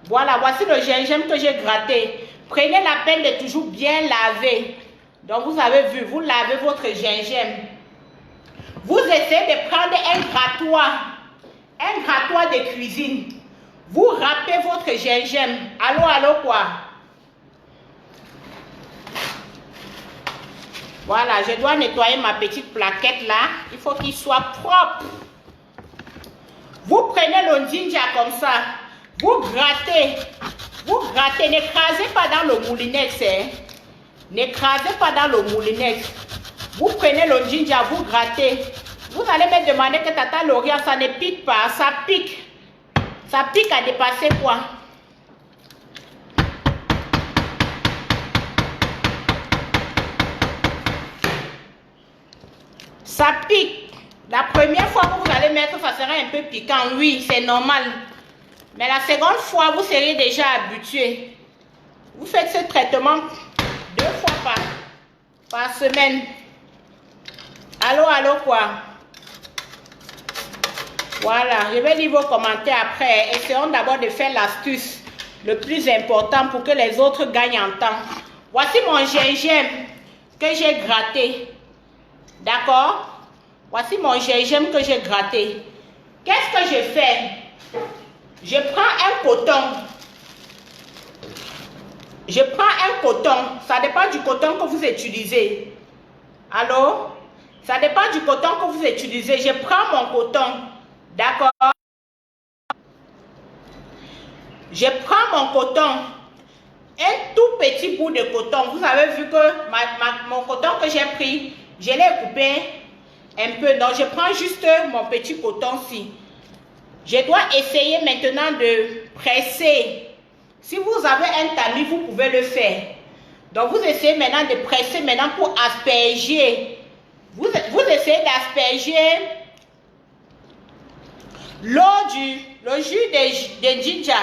[SPEAKER 1] Voilà, voici le gingembre que j'ai gratté. Prenez la peine de toujours bien laver. Donc vous avez vu, vous lavez votre gingembre. Vous essayez de prendre un grattoir de cuisine. Vous râpez votre gingembre. Allô, allô quoi? Voilà, je dois nettoyer ma petite plaquette là. Il faut qu'il soit propre. Vous prenez le ginger comme ça. Vous grattez. Vous grattez. N'écrasez pas dans le moulinex. Hein. N'écrasez pas dans le moulinex. Vous prenez le ginger, vous grattez. Vous allez me demander que Tata Lauriane, ça ne pique pas. Ça pique. Ça pique à dépasser quoi? Ça pique. La première fois que vous allez mettre, ça sera un peu piquant. Oui, c'est normal. Mais la seconde fois, vous serez déjà habitué. Vous faites ce traitement 2 fois par semaine. Allô, allô quoi? Voilà, je vais lire vos commentaires après. Essayons d'abord de faire l'astuce le plus important pour que les autres gagnent en temps. Voici mon gingembre que j'ai gratté. D'accord? Voici mon gingembre que j'ai gratté. Qu'est-ce que je fais? Je prends un coton. Je prends un coton. Ça dépend du coton que vous utilisez. Allô? Ça dépend du coton que vous utilisez. Je prends mon coton. D'accord? Je prends mon coton. Un tout petit bout de coton. Vous avez vu que mon coton que j'ai pris, je l'ai coupé un peu. Donc, je prends juste mon petit coton-ci. Je dois essayer maintenant de presser. Si vous avez un tamis, vous pouvez le faire. Donc, vous essayez maintenant de presser maintenant pour asperger. Vous essayez d'asperger le jus de ginger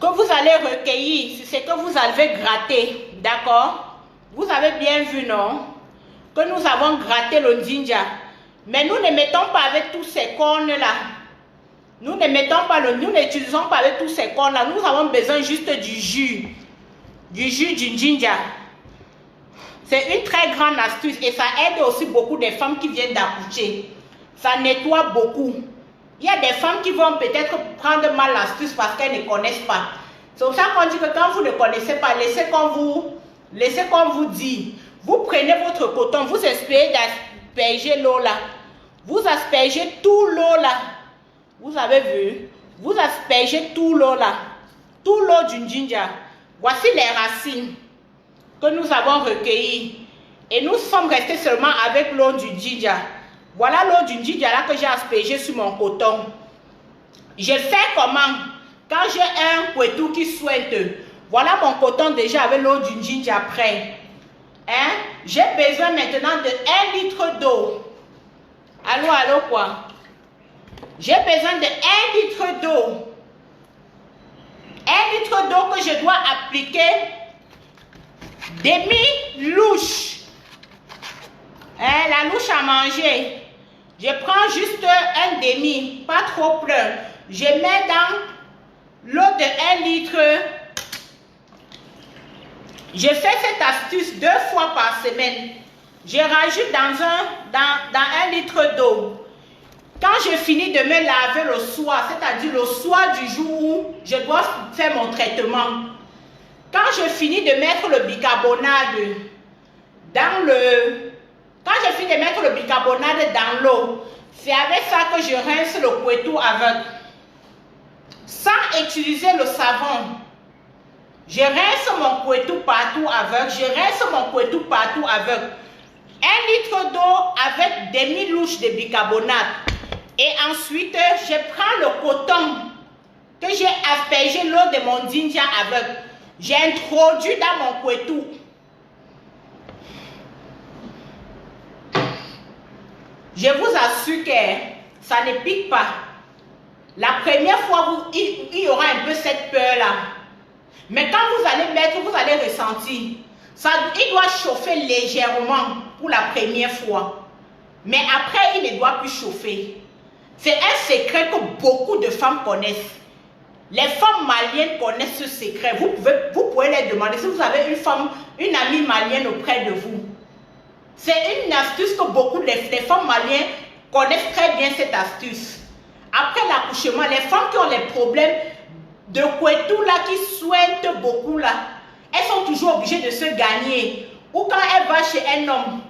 [SPEAKER 1] que vous allez recueillir, c'est ce que vous allez gratter, d'accord? Vous avez bien vu, non? Que nous avons gratté le ginger. Mais nous ne mettons pas avec tous ces cornes-là. Nous ne mettons pas nous n'utilisons pas avec tous ces cornes-là. Nous avons besoin juste du jus du ginger. C'est une très grande astuce et ça aide aussi beaucoup des femmes qui viennent d'accoucher. Ça nettoie beaucoup. Il y a des femmes qui vont peut-être prendre mal l'astuce parce qu'elles ne connaissent pas. C'est pour ça qu'on dit que quand vous ne connaissez pas, laissez qu'on vous dit. Vous prenez votre coton, vous essayez d'asperger l'eau là. Vous aspergez tout l'eau là. Vous avez vu? Vous aspergez tout l'eau là. Tout l'eau du ginger. Voici les racines que nous avons recueillies. Et nous sommes restés seulement avec l'eau du ginger. Voilà l'eau du ginger là que j'ai aspergé sur mon coton. Je fais comment? Quand j'ai un couteau qui souhaite, voilà mon coton déjà avec l'eau du ginger prêt. Hein? J'ai besoin maintenant de 1 litre d'eau. Allô, quoi? J'ai besoin de 1 litre d'eau. 1 litre d'eau que je dois appliquer demi-louche. Hein, la louche à manger. Je prends juste un demi, pas trop plein. Je mets dans l'eau de 1 litre. Je fais cette astuce 2 fois par semaine. Je rajoute dans 1 litre d'eau. Quand je finis de me laver le soir, c'est-à-dire le soir du jour où je dois faire mon traitement, quand je finis de mettre le bicarbonate dans l'eau, c'est avec ça que je rince le couteau avec. Sans utiliser le savon. Je rince mon couteau partout avec. 1 litre d'eau avec demi-louche de bicarbonate. Et ensuite, je prends le coton que j'ai aspergé l'eau de mon ginger avec. J'ai introduit dans mon couteau. Je vous assure que ça ne pique pas. La première fois, il y aura un peu cette peur-là. Mais quand vous allez mettre, vous allez ressentir. Il doit chauffer légèrement pour la première fois. Mais après, il ne doit plus chauffer. C'est un secret que beaucoup de femmes connaissent. Les femmes maliennes connaissent ce secret. Vous pouvez les demander si vous avez une amie malienne auprès de vous. C'est une astuce que beaucoup de femmes maliennes connaissent très bien cette astuce. Après l'accouchement, les femmes qui ont les problèmes de couteau là, qui soignent beaucoup là, elles sont toujours obligées de se gagner. Ou quand elles vont chez un homme,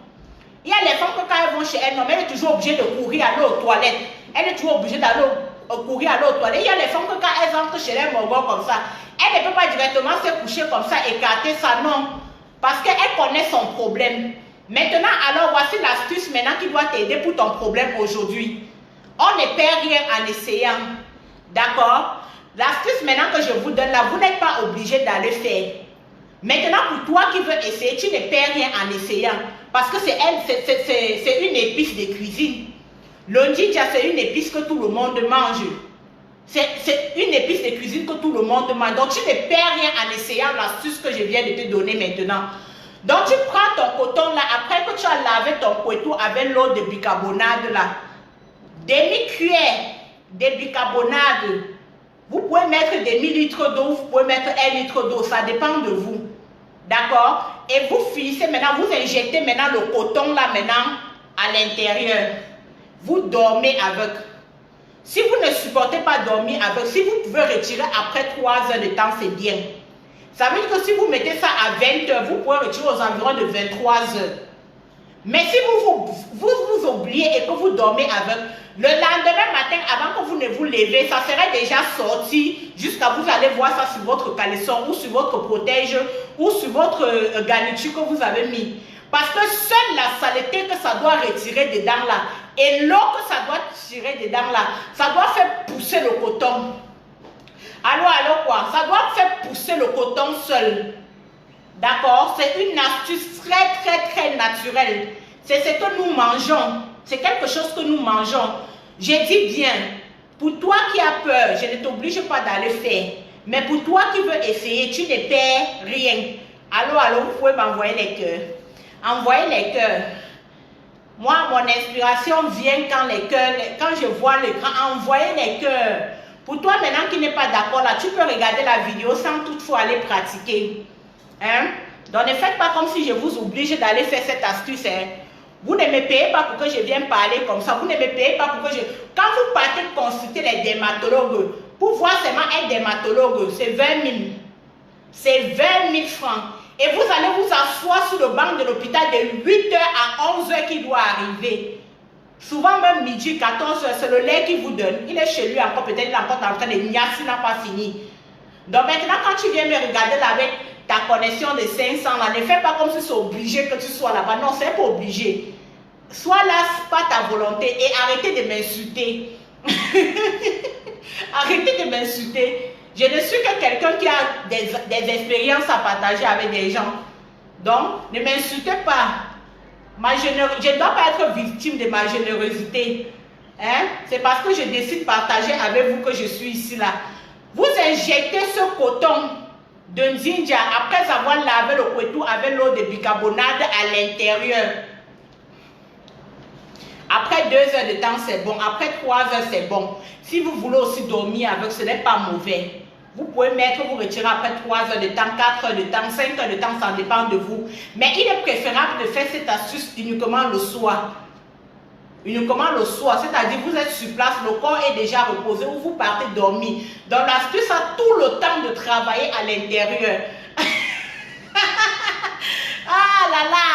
[SPEAKER 1] il y a les femmes que quand elles vont chez un homme, elles sont toujours obligées de courir aller aux toilettes. Elle est toujours obligée d'aller courir aller aux toilettes. Il y a les femmes que quand elles entrent chez les morgons comme ça, elles ne peuvent pas directement se coucher comme ça, écarter ça, non. Parce qu'elles connaissent son problème. Maintenant, alors voici l'astuce maintenant qui doit t'aider pour ton problème aujourd'hui. On ne perd rien en essayant. D'accord? L'astuce maintenant que je vous donne là, vous n'êtes pas obligé d'aller faire. Maintenant, pour toi qui veux essayer, tu ne perds rien en essayant. Parce que c'est une épice de cuisine. Le ginger, c'est une épice que tout le monde mange. C'est une épice de cuisine que tout le monde mange. Donc, tu ne perds rien en essayant l'astuce que je viens de te donner maintenant. Donc, tu prends ton coton là, après que tu as lavé ton couteau avec l'eau de bicarbonate là, demi-cuillère de bicarbonate. Vous pouvez mettre demi-litre d'eau, vous pouvez mettre 1 litre d'eau, ça dépend de vous. D'accord? Et vous finissez maintenant, vous injectez maintenant le coton là maintenant à l'intérieur. Vous dormez avec. Si vous ne supportez pas dormir avec, si vous pouvez retirer après 3 heures de temps, c'est bien. Ça veut dire que si vous mettez ça à 20 heures, vous pouvez retirer aux environs de 23 heures. Mais si vous oubliez et que vous dormez avec, le lendemain matin, avant que vous ne vous levez, ça serait déjà sorti jusqu'à vous allez voir ça sur votre caleçon ou sur votre protège ou sur votre garniture que vous avez mis. Parce que seule la saleté que ça doit retirer dedans là et l'eau que ça doit tirer dedans là, ça doit faire pousser le coton. Alors quoi? Ça doit faire pousser le coton seul. D'accord? C'est une astuce très naturelle. C'est ce que nous mangeons. C'est quelque chose que nous mangeons. J'ai dit bien. Pour toi qui as peur, je ne t'oblige pas d'aller faire. Mais pour toi qui veux essayer, tu ne perds rien. Allô, vous pouvez m'envoyer les cœurs. Envoyez les cœurs. Moi, mon inspiration vient quand les cœurs, quand je vois l'écran, envoyez les cœurs. Pour toi maintenant qui n'est pas d'accord là, tu peux regarder la vidéo sans toutefois aller pratiquer. Hein? Donc ne faites pas comme si je vous oblige d'aller faire cette astuce. Hein? Vous ne me payez pas pour que je vienne parler comme ça. Vous ne me payez pas pour que je... Quand vous partez consulter les dermatologues, pour voir seulement un dermatologue, c'est 20 000. C'est 20 000 francs. Et vous allez vous asseoir sur le banc de l'hôpital de 8h à 11h qui doit arriver. Souvent même midi, 14h, c'est le lait qu'il vous donne. Il est chez lui encore, peut-être il est encore en train de niasser, il n'a pas fini. Donc maintenant, quand tu viens me regarder là avec ta connexion de 500, là, ne fais pas comme si c'est obligé que tu sois là-bas. Non, c'est pas obligé. Sois là par ta volonté et arrêtez de m'insulter. Arrêtez de m'insulter. Je ne suis que quelqu'un qui a des expériences à partager avec des gens. Donc, ne m'insultez pas. Je ne dois pas être victime de ma générosité. Hein? C'est parce que je décide de partager avec vous que je suis ici là. Vous injectez ce coton de Nzinja après avoir lavé le couteau avec l'eau de bicarbonate à l'intérieur. Après 2 heures de temps, c'est bon. Après 3 heures, c'est bon. Si vous voulez aussi dormir avec, ce n'est pas mauvais. Vous pouvez mettre, vous retirer après 3 heures de temps, 4 heures de temps, 5 heures de temps, ça dépend de vous. Mais il est préférable de faire cette astuce uniquement le soir. Uniquement le soir, c'est-à-dire vous êtes sur place, le corps est déjà reposé ou vous partez dormir. Donc l'astuce a tout le temps de travailler à l'intérieur. Ah là là!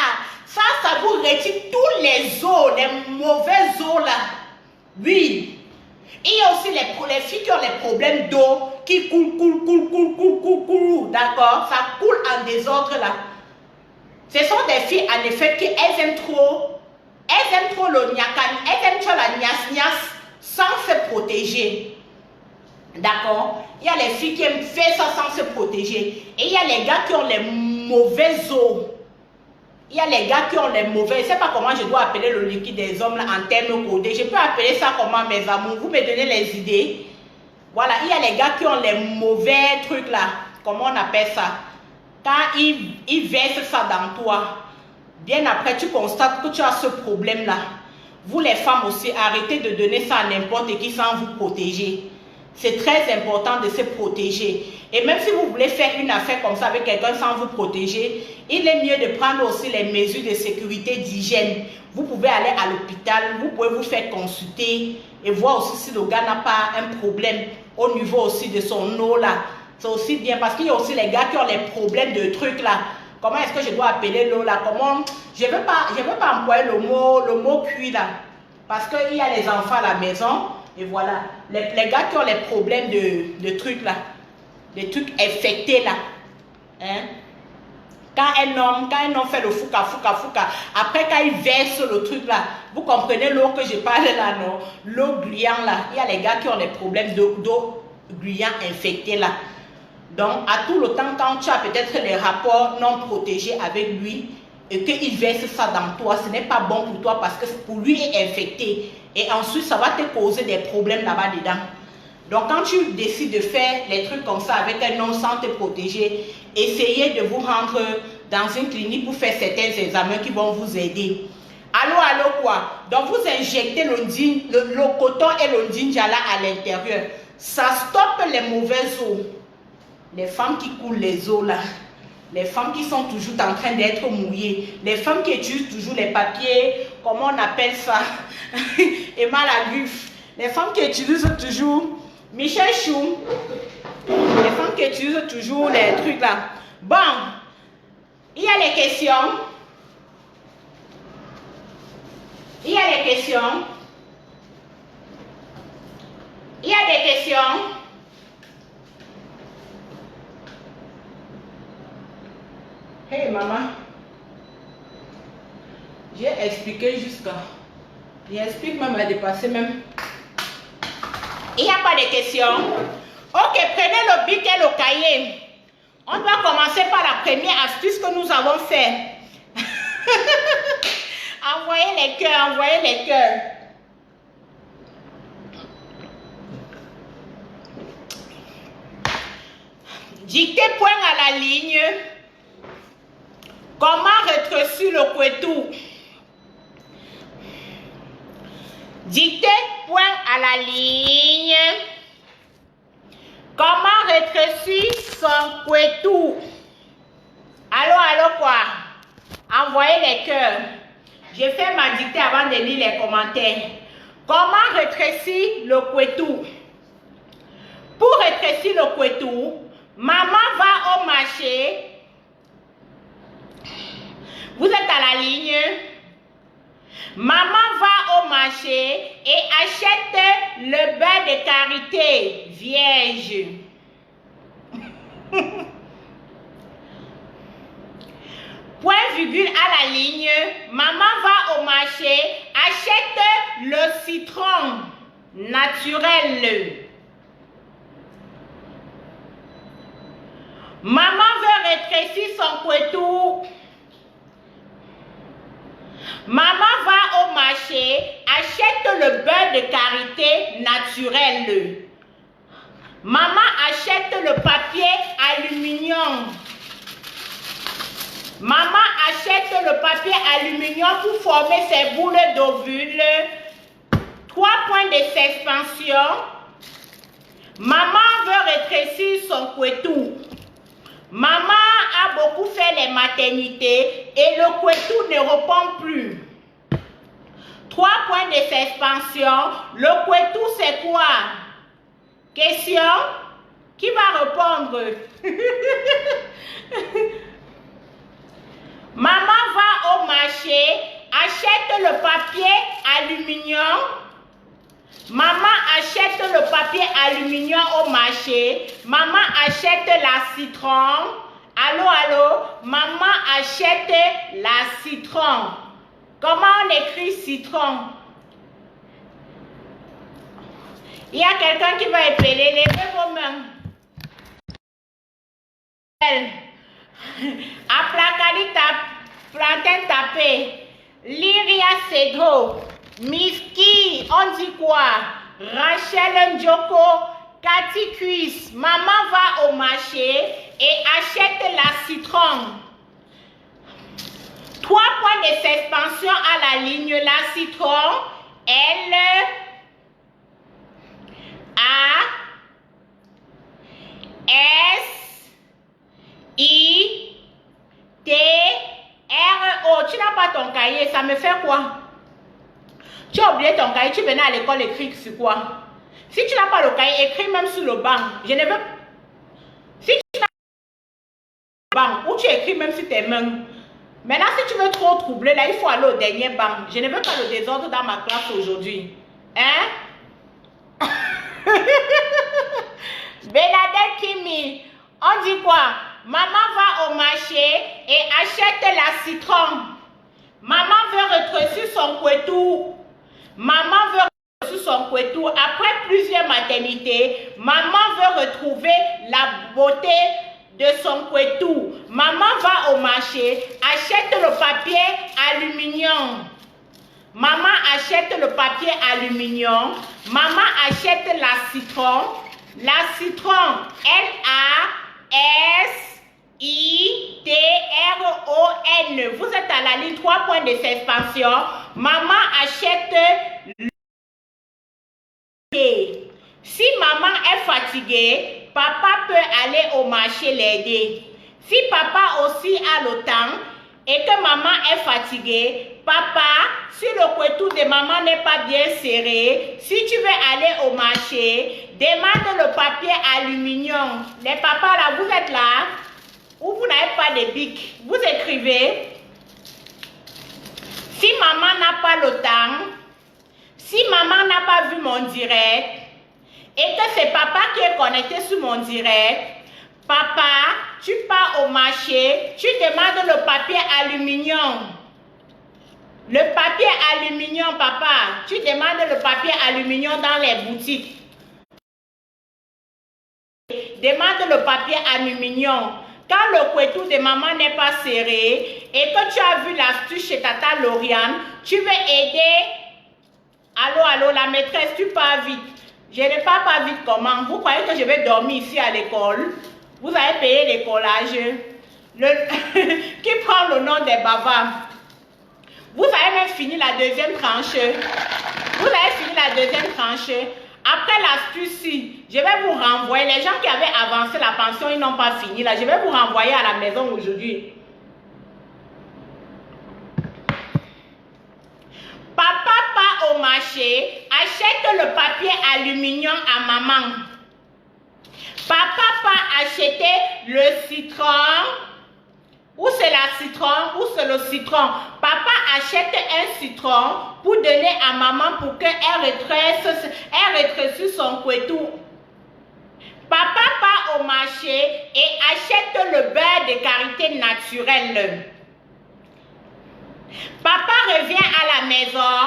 [SPEAKER 1] Ça vous retire tous les os, les mauvais os là. Oui. Il y a aussi les filles qui ont les problèmes d'eau, qui coulent. D'accord? Ça coule en désordre là. Ce sont des filles en effet qui elles aiment trop le niakan, elles aiment trop la nias sans se protéger. D'accord? Il y a les filles qui aiment faire ça sans se protéger. Et il y a les gars qui ont les mauvais os. Il y a les gars qui ont les mauvais, je ne sais pas comment je dois appeler le liquide des hommes là, en termes codés. Je peux appeler ça comment, mes amours? Vous me donnez les idées. Voilà, il y a les gars qui ont les mauvais trucs là. Comment on appelle ça? Quand ils versent ça dans toi, bien après tu constates que tu as ce problème là. Vous les femmes aussi, arrêtez de donner ça à n'importe qui sans vous protéger. C'est très important de se protéger. Et même si vous voulez faire une affaire comme ça avec quelqu'un sans vous protéger, il est mieux de prendre aussi les mesures de sécurité, d'hygiène. Vous pouvez aller à l'hôpital, vous pouvez vous faire consulter et voir aussi si le gars n'a pas un problème au niveau aussi de son eau là. C'est aussi bien parce qu'il y a aussi les gars qui ont les problèmes de trucs là. Comment est-ce que je dois appeler l'eau là? Comment? Je ne veux pas employer le mot cuit là. Parce qu'il y a les enfants à la maison. Et voilà, les gars qui ont les problèmes de trucs là, des trucs infectés là, hein? Quand un homme fait le fouca, après quand il verse le truc là, vous comprenez l'eau que je parle là, non? L'eau gluant là, il y a les gars qui ont les problèmes d'eau gluant infectée là. Donc, à tout le temps, quand tu as peut-être les rapports non protégés avec lui, et qu'il verse ça dans toi, ce n'est pas bon pour toi parce que pour lui est infecté. Et ensuite, ça va te causer des problèmes là-bas dedans. Donc, quand tu décides de faire les trucs comme ça avec un homme sans te protéger, essayez de vous rendre dans une clinique pour faire certains examens qui vont vous aider. Allô quoi? Donc, vous injectez le coton et le Nzinja là à l'intérieur. Ça stoppe les mauvaises eaux. Les femmes qui coulent les eaux là. Les femmes qui sont toujours en train d'être mouillées, les femmes qui utilisent toujours les papiers, comment on appelle ça, Emma la Guffe, les femmes qui utilisent toujours, Michel Chou, les femmes qui utilisent toujours les trucs là. Bon, il y a les questions. Il y a des questions. Il y a des questions. Hey maman, j'ai expliqué jusqu'à... J'explique même à dépasser même. Il n'y a pas de questions. Ok, prenez le bic et le cahier. On doit commencer par la première astuce que nous avons fait. Envoyez les cœurs, envoyez les cœurs. Dictez point à la ligne. Comment rétrécir le couetou? Dictez point à la ligne. Comment rétrécir son couetou? Allô, quoi? Envoyez les cœurs. J'ai fait ma dictée avant de lire les commentaires. Comment rétrécir le couetou? Pour rétrécir le couetou, maman va au marché. Vous êtes à la ligne. Maman va au marché et achète le beurre de karité vierge. Point virgule à la ligne. Maman va au marché, achète le citron naturel. Maman veut rétrécir son couetou. Maman va au marché, achète le beurre de karité naturel. Maman achète le papier aluminium. Maman achète le papier aluminium pour former ses boules d'ovules. 3 points de suspension. Maman veut rétrécir son couetou. Maman a beaucoup fait les maternités et le couetou ne répond plus. 3 points de suspension. Le couetou c'est quoi? Question? Qui va répondre? Maman va au marché, achète le papier aluminium. Maman achète le papier aluminium au marché. Maman achète la citron. Allô? Maman achète la citron. Comment on écrit citron? Il y a quelqu'un qui va épeler. Levez vos mains. Aplakali plantain tapé. Lyria Cedro. Miski, on dit quoi? Rachel Ndjoko, Cathy Cuisse. Maman va au marché et achète la citron. 3 points de suspension à la ligne. La citron, L, A, S, I, T, R, O. Tu n'as pas ton cahier, ça me fait quoi? Tu as oublié ton cahier, tu venais à l'école écrire sur quoi? Si tu n'as pas le cahier, écris même sur le banc. Je ne veux... Si tu n'as pas le banc, ou tu écris même sur tes mains. Maintenant, si tu veux trop troubler, là, il faut aller au dernier banc. Je ne veux pas le désordre dans ma classe aujourd'hui. Hein? Bernadette Kimi, on dit quoi? Maman va au marché et achète la citron. Maman veut rétrécir son couetou. Maman veut rétrécir son couetou. Après plusieurs maternités, maman veut retrouver la beauté de son couetou. Maman va au marché, achète le papier aluminium. Maman achète le papier aluminium. Maman achète la citron. La citron, L-A-S-I-T-R-O-N. Vous êtes à la ligne 3 points de suspension. Maman achète le... Si maman est fatiguée, papa peut aller au marché l'aider. Si papa aussi a le temps et que maman est fatiguée, papa, si le couetou de maman n'est pas bien serré, si tu veux aller au marché, demande le papier aluminium. Les papas là, vous êtes là, ou vous n'avez pas de bic, vous écrivez. Si maman n'a pas le temps, si maman n'a pas vu mon direct, et que c'est papa qui est connecté sur mon direct, papa, tu pars au marché, tu demandes le papier aluminium. Le papier aluminium, papa, tu demandes le papier aluminium dans les boutiques. Demande le papier aluminium. Quand le couetou de maman n'est pas serré et que tu as vu l'astuce chez Tata Lauriane, tu veux aider. Allô, la maîtresse, tu pars vite. Je ne pars pas vite comment? Vous croyez que je vais dormir ici à l'école? Vous avez payé les collages. Qui prend le nom des bavards? Vous avez même fini la deuxième tranche. Vous avez fini la deuxième tranche. Après l'astuce, je vais vous renvoyer. Les gens qui avaient avancé la pension, ils n'ont pas fini là. Je vais vous renvoyer à la maison aujourd'hui. Papa part au marché, achète le papier aluminium à maman. Papa part acheter le citron. Ou c'est la citron, ou c'est le citron. Papa achète un citron pour donner à maman pour qu'elle rétrécisse son couetou. Papa part au marché et achète le beurre de karité naturel. Papa revient à la maison,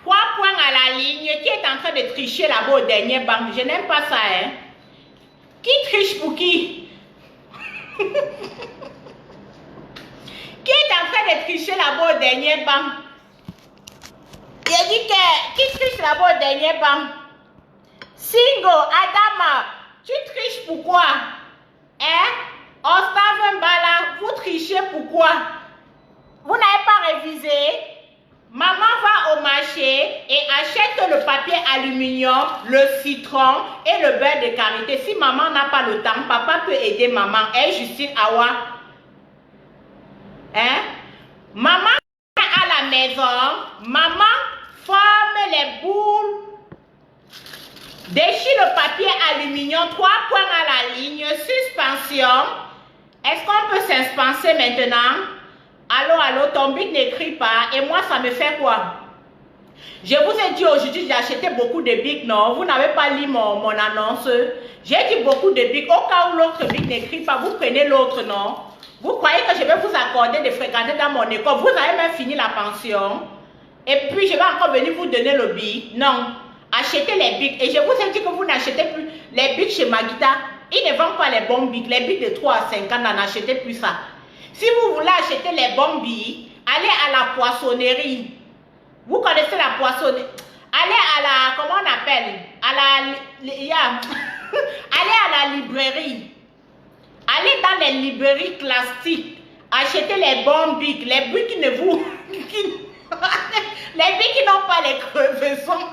[SPEAKER 1] 3 points à la ligne, qui est en train de tricher là-bas au dernier banc. Je n'aime pas ça, hein. Qui triche pour qui? Qui est en train de tricher là-bas au dernier banc? Il dit que qui triche là-bas au dernier banc? Singo, Adama, tu triches pourquoi? Hein? Ostave Mbala, vous trichez pourquoi? Vous n'avez pas révisé? Maman va au marché et achète le papier aluminium, le citron et le beurre de karité. Si maman n'a pas le temps, papa peut aider maman. Hein, Justine Awa? Hein? Maman vient à la maison, maman forme les boules, déchire le papier aluminium, 3 points à la ligne, suspension. Est-ce qu'on peut s'inspenser maintenant? Allô, allô, ton bic n'écrit pas. Et moi, ça me fait quoi? Je vous ai dit aujourd'hui, j'ai acheté beaucoup de bics, non? Vous n'avez pas lu mon annonce. J'ai dit beaucoup de bics. Au cas où l'autre bic n'écrit pas, vous prenez l'autre, non? Vous croyez que je vais vous accorder de fréquenter dans mon école? Vous avez même fini la pension. Et puis, je vais encore venir vous donner le bic. Non. Achetez les bics. Et je vous ai dit que vous n'achetez plus les bics chez Magita. Ils ne vendent pas les bons bics. Les bics de 3 à 5 ans, n'achetez plus ça. Si vous voulez acheter les bons bics, allez à la poissonnerie. Vous connaissez la poissonnerie? Allez à la, comment on appelle? Allez à la librairie. Allez dans les librairies classiques. Achetez les bons bics. Les bics qui ne vous... les bics qui n'ont pas les crevaisons.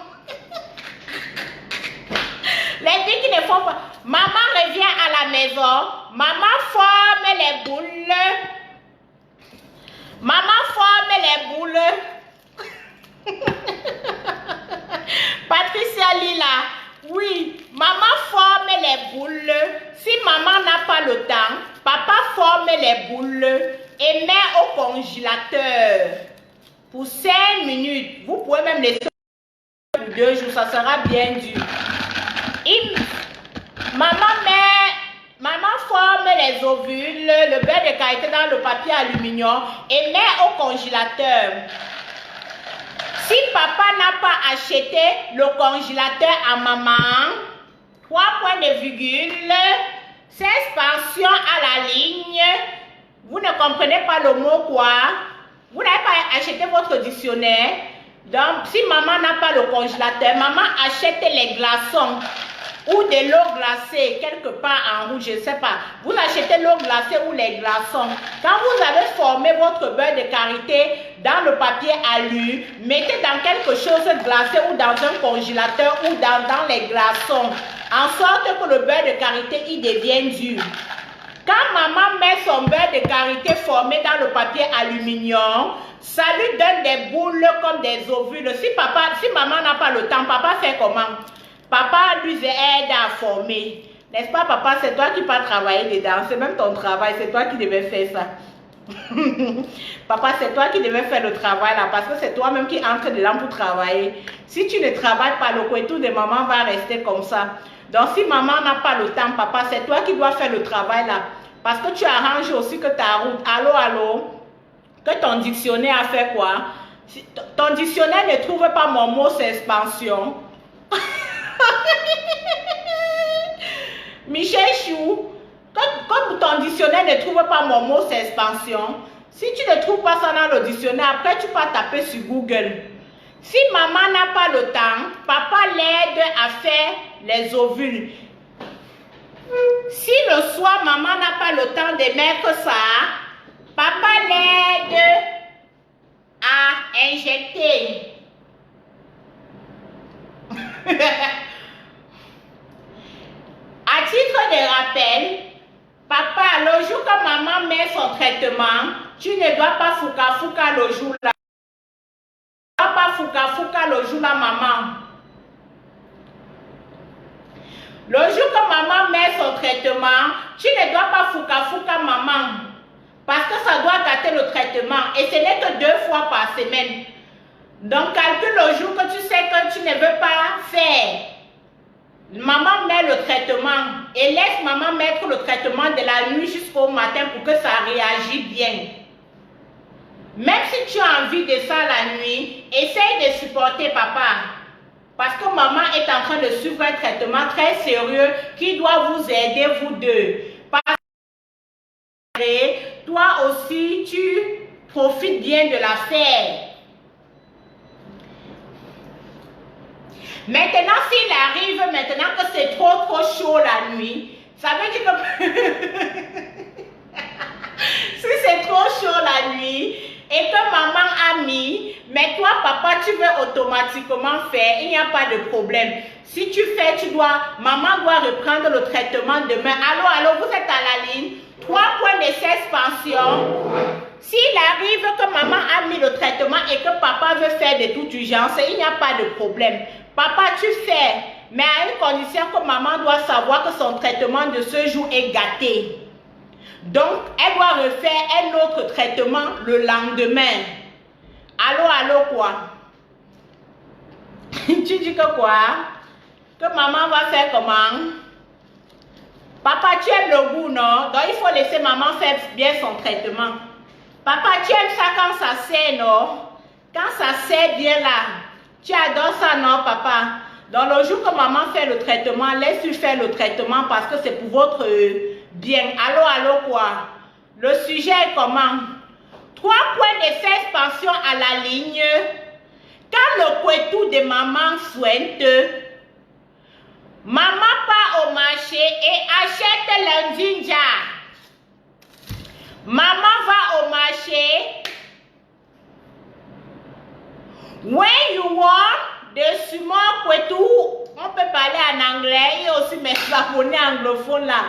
[SPEAKER 1] Les bics qui ne font pas... Maman revient à la maison. Maman forme les boules. Maman forme les boules. Patricia Lila. Oui, maman forme les boules. Si maman n'a pas le temps, papa forme les boules et met au congélateur pour 5 minutes. Vous pouvez même laisser pour 2 jours, ça sera bien dur. Maman forme les ovules, le beurre de karité dans le papier aluminium et met au congélateur. Si papa n'a pas acheté le congélateur à maman, 3 points de virgule, suspension à la ligne, vous ne comprenez pas le mot quoi? Vous n'avez pas acheté votre dictionnaire. Donc, si maman n'a pas le congélateur, maman achète les glaçons ou de l'eau glacée quelque part en rouge, je ne sais pas. Vous achetez l'eau glacée ou les glaçons. Quand vous avez formé votre beurre de karité dans le papier alu, mettez dans quelque chose glacé ou dans un congélateur ou dans les glaçons, en sorte que le beurre de karité il devienne dur. Quand maman met son beurre de karité formé dans le papier aluminium, ça lui donne des boules comme des ovules. Si maman n'a pas le temps, papa fait comment? Papa lui aide à former. N'est-ce pas, papa? C'est toi qui vas travailler dedans. C'est même ton travail. C'est toi qui devais faire ça. Papa, c'est toi qui devais faire le travail là. Parce que c'est toi-même qui entre dedans pour travailler. Si tu ne travailles pas, le couetou de maman va rester comme ça. Donc, si maman n'a pas le temps, papa, c'est toi qui dois faire le travail là. Parce que tu arranges aussi que ta route. Allô, allô? Que ton dictionnaire a fait quoi? Ton dictionnaire ne trouve pas mon mot, c'est expansion. Michel Chou, comme ton dictionnaire ne trouve pas mon mot, c'est expansion. Si tu ne trouves pas ça dans le dictionnaire, après tu vas taper sur Google. Si maman n'a pas le temps, papa l'aide à faire les ovules. Si le soir, maman n'a pas le temps de mettre ça, papa l'aide à injecter. À titre de rappel, papa, le jour que maman met son traitement, tu ne dois pas fouka le jour là. Tu ne dois pas fouka le jour là, maman. Le jour que maman met son traitement, tu ne dois pas fouka maman. Parce que ça doit gâter le traitement. Et ce n'est que 2 fois par semaine. Donc, calcule le jour que tu sais que tu ne veux pas faire. Maman met le traitement. Et laisse maman mettre le traitement de la nuit jusqu'au matin pour que ça réagisse bien. Même si tu as envie de ça la nuit, essaye de supporter papa. Parce que maman est en train de suivre un traitement très sérieux qui doit vous aider, vous deux. Parce que toi aussi, tu profites bien de l'affaire. Maintenant, s'il arrive, maintenant que c'est trop chaud la nuit, ça veut dire que si c'est trop chaud la nuit et que maman a mis, mais toi, papa, tu veux automatiquement faire, il n'y a pas de problème. Si tu fais, maman doit reprendre le traitement demain. Allô, vous êtes à la ligne. 3 points de suspension. S'il arrive que maman a mis le traitement et que papa veut faire de toute urgence, il n'y a pas de problème. Papa, tu fais, mais à une condition que maman doit savoir que son traitement de ce jour est gâté. Donc, elle doit refaire un autre traitement le lendemain. Allô, quoi? Tu dis que quoi? Que maman va faire comment? Papa, tu aimes le goût, non? Donc, il faut laisser maman faire bien son traitement. Papa, tu aimes ça quand ça sert, non? Quand ça sert bien là. Tu adores ça, non, papa? Dans le jour que maman fait le traitement, laisse-lui faire le traitement parce que c'est pour votre bien. Allô, quoi? Le sujet est comment? 3 points de suspension à la ligne. Quand le couetou de maman souhaite, maman part au marché et achète le ginger. Maman va au marché. When you want the small couetou, on peut parler en anglais et aussi mes japonais anglophones là.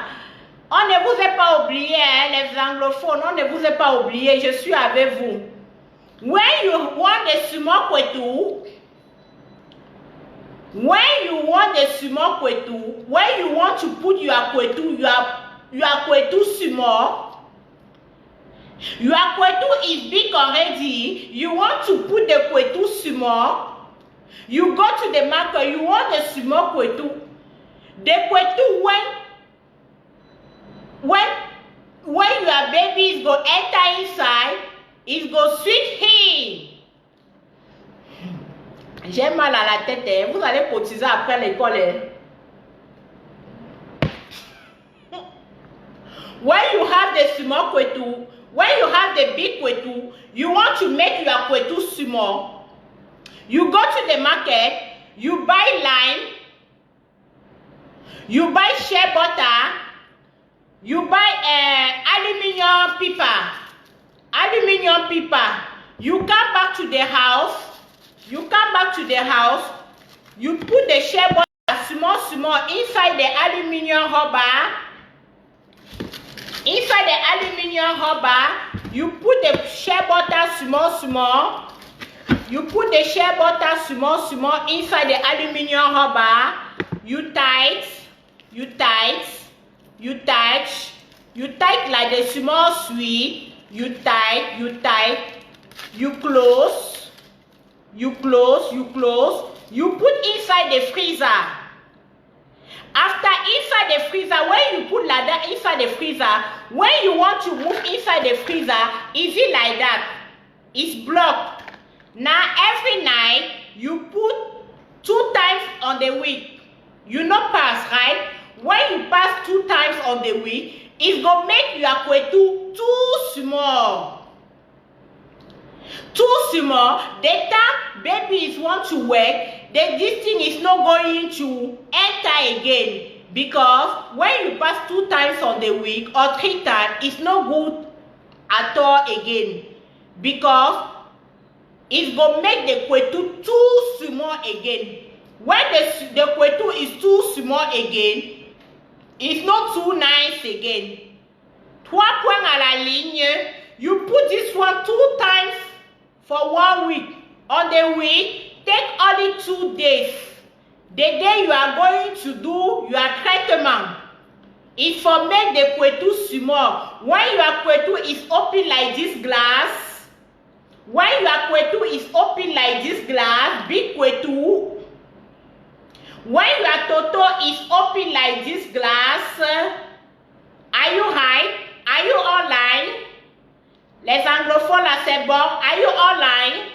[SPEAKER 1] On ne vous a pas oublié, hein, les anglophones, on ne vous a pas oublié, je suis avec vous. When you want the small couetou, when you want to put your couetou small, your couetou is big already, you want to put the couetou small, you go to the market, you want the small couetou. The couetou when your baby is going to enter inside, it's going to switch in. J'ai mal à la tête, hein. Vous allez cotiser après l'école. Hein. When you have the small couetou, when you have the big couetou, you want to make your couetou small. You go to the market, you buy lime, you buy shea butter, you buy aluminium paper. You come back to the house. You put the shea butter small inside the aluminium rubber. Inside the aluminium rubber, you put the shea butter small. You put the shea butter small inside the aluminium rubber. You tight like the small sweet. You tight. You close. You put inside the freezer. After inside the freezer, when you put like that inside the freezer, when you want to move inside the freezer, is it like that? It's blocked. Now every night you put 2 times on the week. You not pass, right? When you pass 2 times on the week, it's gonna make your couetou too small. The time babies want to work, this thing is not going to enter again. Because when you pass 2 times on the week or 3 times, it's not good at all again. Because it's going to make the kwetu too small again. When the kwetu is too small again, it's not too nice again. 3 points à la ligne. You put this one 2 times for 1 week. On the week, take only 2 days. The day you are going to do your treatment is for make the kwetu small. When your kwetu is open like this glass, when your kwetu is open like this glass, big kwetu, when your toto is open like this glass, are you high? Are you online? Les anglophones là c'est bon. Are you online?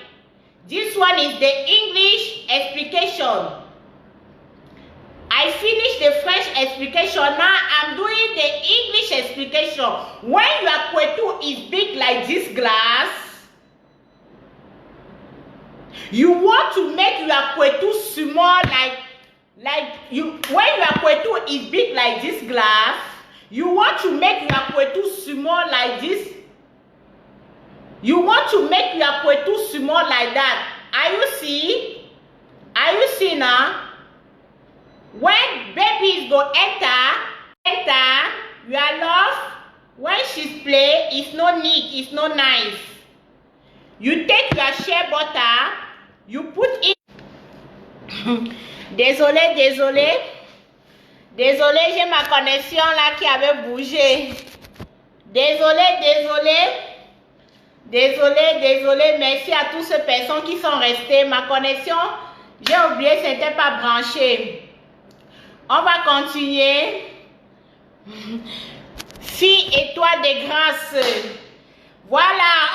[SPEAKER 1] This one is the English explication. I finished the French explication. Now I'm doing the English explication. When your kwetu is big like this glass, you want to make your kwetu small when your kwetu is big like this glass, you want to make your kwetu small like this. You want to make your kwetu small like that. Are you see? Are you see now? When babies go enter, your love, when she's play, it's not neat, it's not nice. You take your shea butter, you put it. Désolé, j'ai ma connexion là qui avait bougé. Désolé, merci à toutes ces personnes qui sont restées. Ma connexion, j'ai oublié, c'était pas branché. On va continuer. Fille étoile de grâce. Voilà.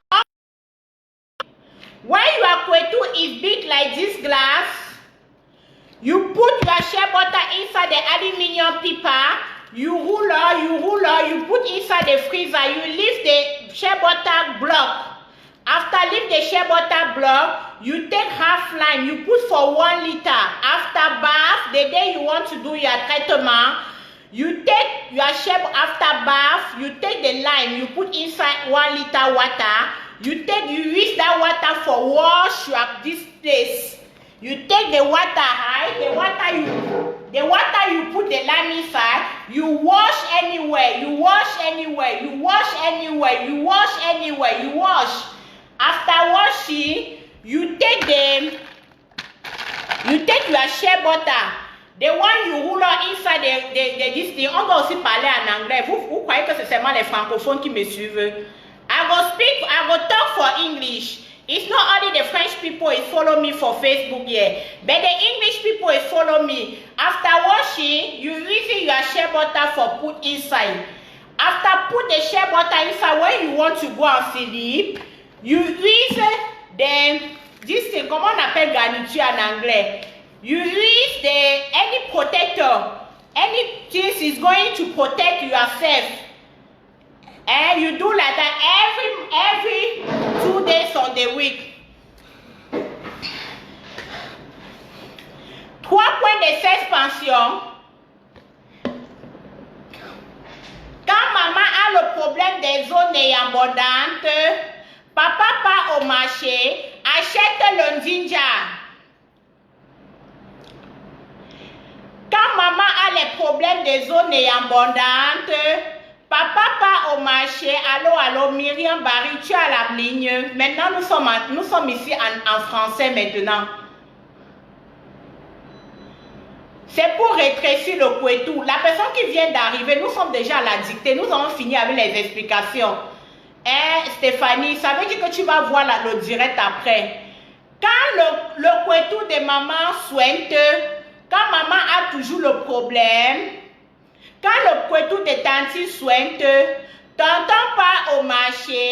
[SPEAKER 1] When your kwetu is big like this glass, you put your shea butter inside the aluminum paper. You roll, you put inside the freezer. You leave the shea butter block. After leave the shea butter block, you take half lime. You put for 1 liter. After bath, the day you want to do your treatment, you take your shea after bath. You take the lime. You put inside 1 liter water. You use that water for wash this place. You take the water high, the water you put the lime inside, you wash anywhere, you wash. After washing, you take your shea butter, the one you roule inside this thing. On va aussi parler en anglais. Vous croyez que c'est seulement les francophones qui me suivent? I go talk for English. It's not only the French people is follow me for Facebook here, but the English people is follow me. After washing, you using your shea butter for put inside. After put the shea butter inside, when you want to go and sleep, you use this thing, comment on appelle garniture en anglais? You use any protector, anything is going to protect yourself. And you do like that every 2 days on the week. 3 points de suspension. Quand maman a le problème des zones abondantes, papa part au marché, achète le ginger. Quand maman a les problèmes des zones abondantes, papa part au marché. Allô, Myriam Barry, tu as la ligne. Maintenant, nous sommes ici en français maintenant. C'est pour rétrécir le kwetu. La personne qui vient d'arriver, nous sommes déjà à la dictée. Nous avons fini avec les explications. Stéphanie, ça veut dire que tu vas voir le direct après. Quand le kwetu de maman soigne, quand maman a toujours le problème, quand le kwetu de tanti soigne, tonton part au marché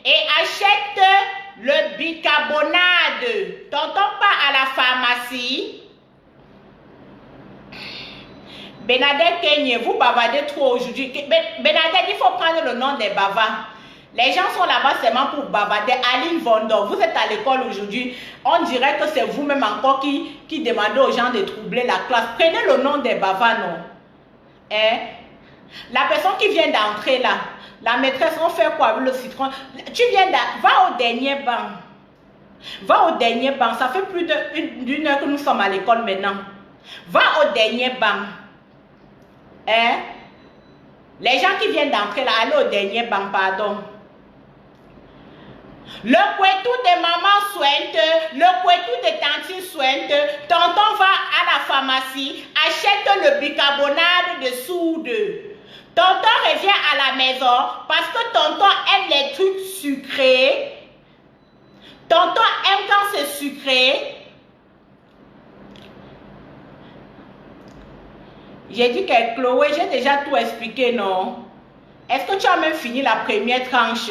[SPEAKER 1] et achète le bicarbonate. Tonton part à la pharmacie. Bernadette Kenye, vous bavardez trop aujourd'hui. Bernadette, il faut prendre le nom des bavards. Les gens sont là-bas seulement pour bavarder. Aline Vondor, vous êtes à l'école aujourd'hui. On dirait que c'est vous-même encore qui demandez aux gens de troubler la classe. Prenez le nom des bavards, non? Hein? La personne qui vient d'entrer là, la maîtresse, on fait quoi avec le citron? Tu viens va au dernier banc. Va au dernier banc. Ça fait plus d'une heure que nous sommes à l'école maintenant. Va au dernier banc. Hein? Les gens qui viennent d'entrer là, allez au dernier banc, pardon. Le couetou de maman sointe, le couetou de tantine sointe, tonton va à la pharmacie, achète le bicarbonate de soude. Tonton revient à la maison parce que tonton aime les trucs sucrés. Tonton aime quand c'est sucré. J'ai dit que Chloé, j'ai déjà tout expliqué, non? Est-ce que tu as même fini la première tranche?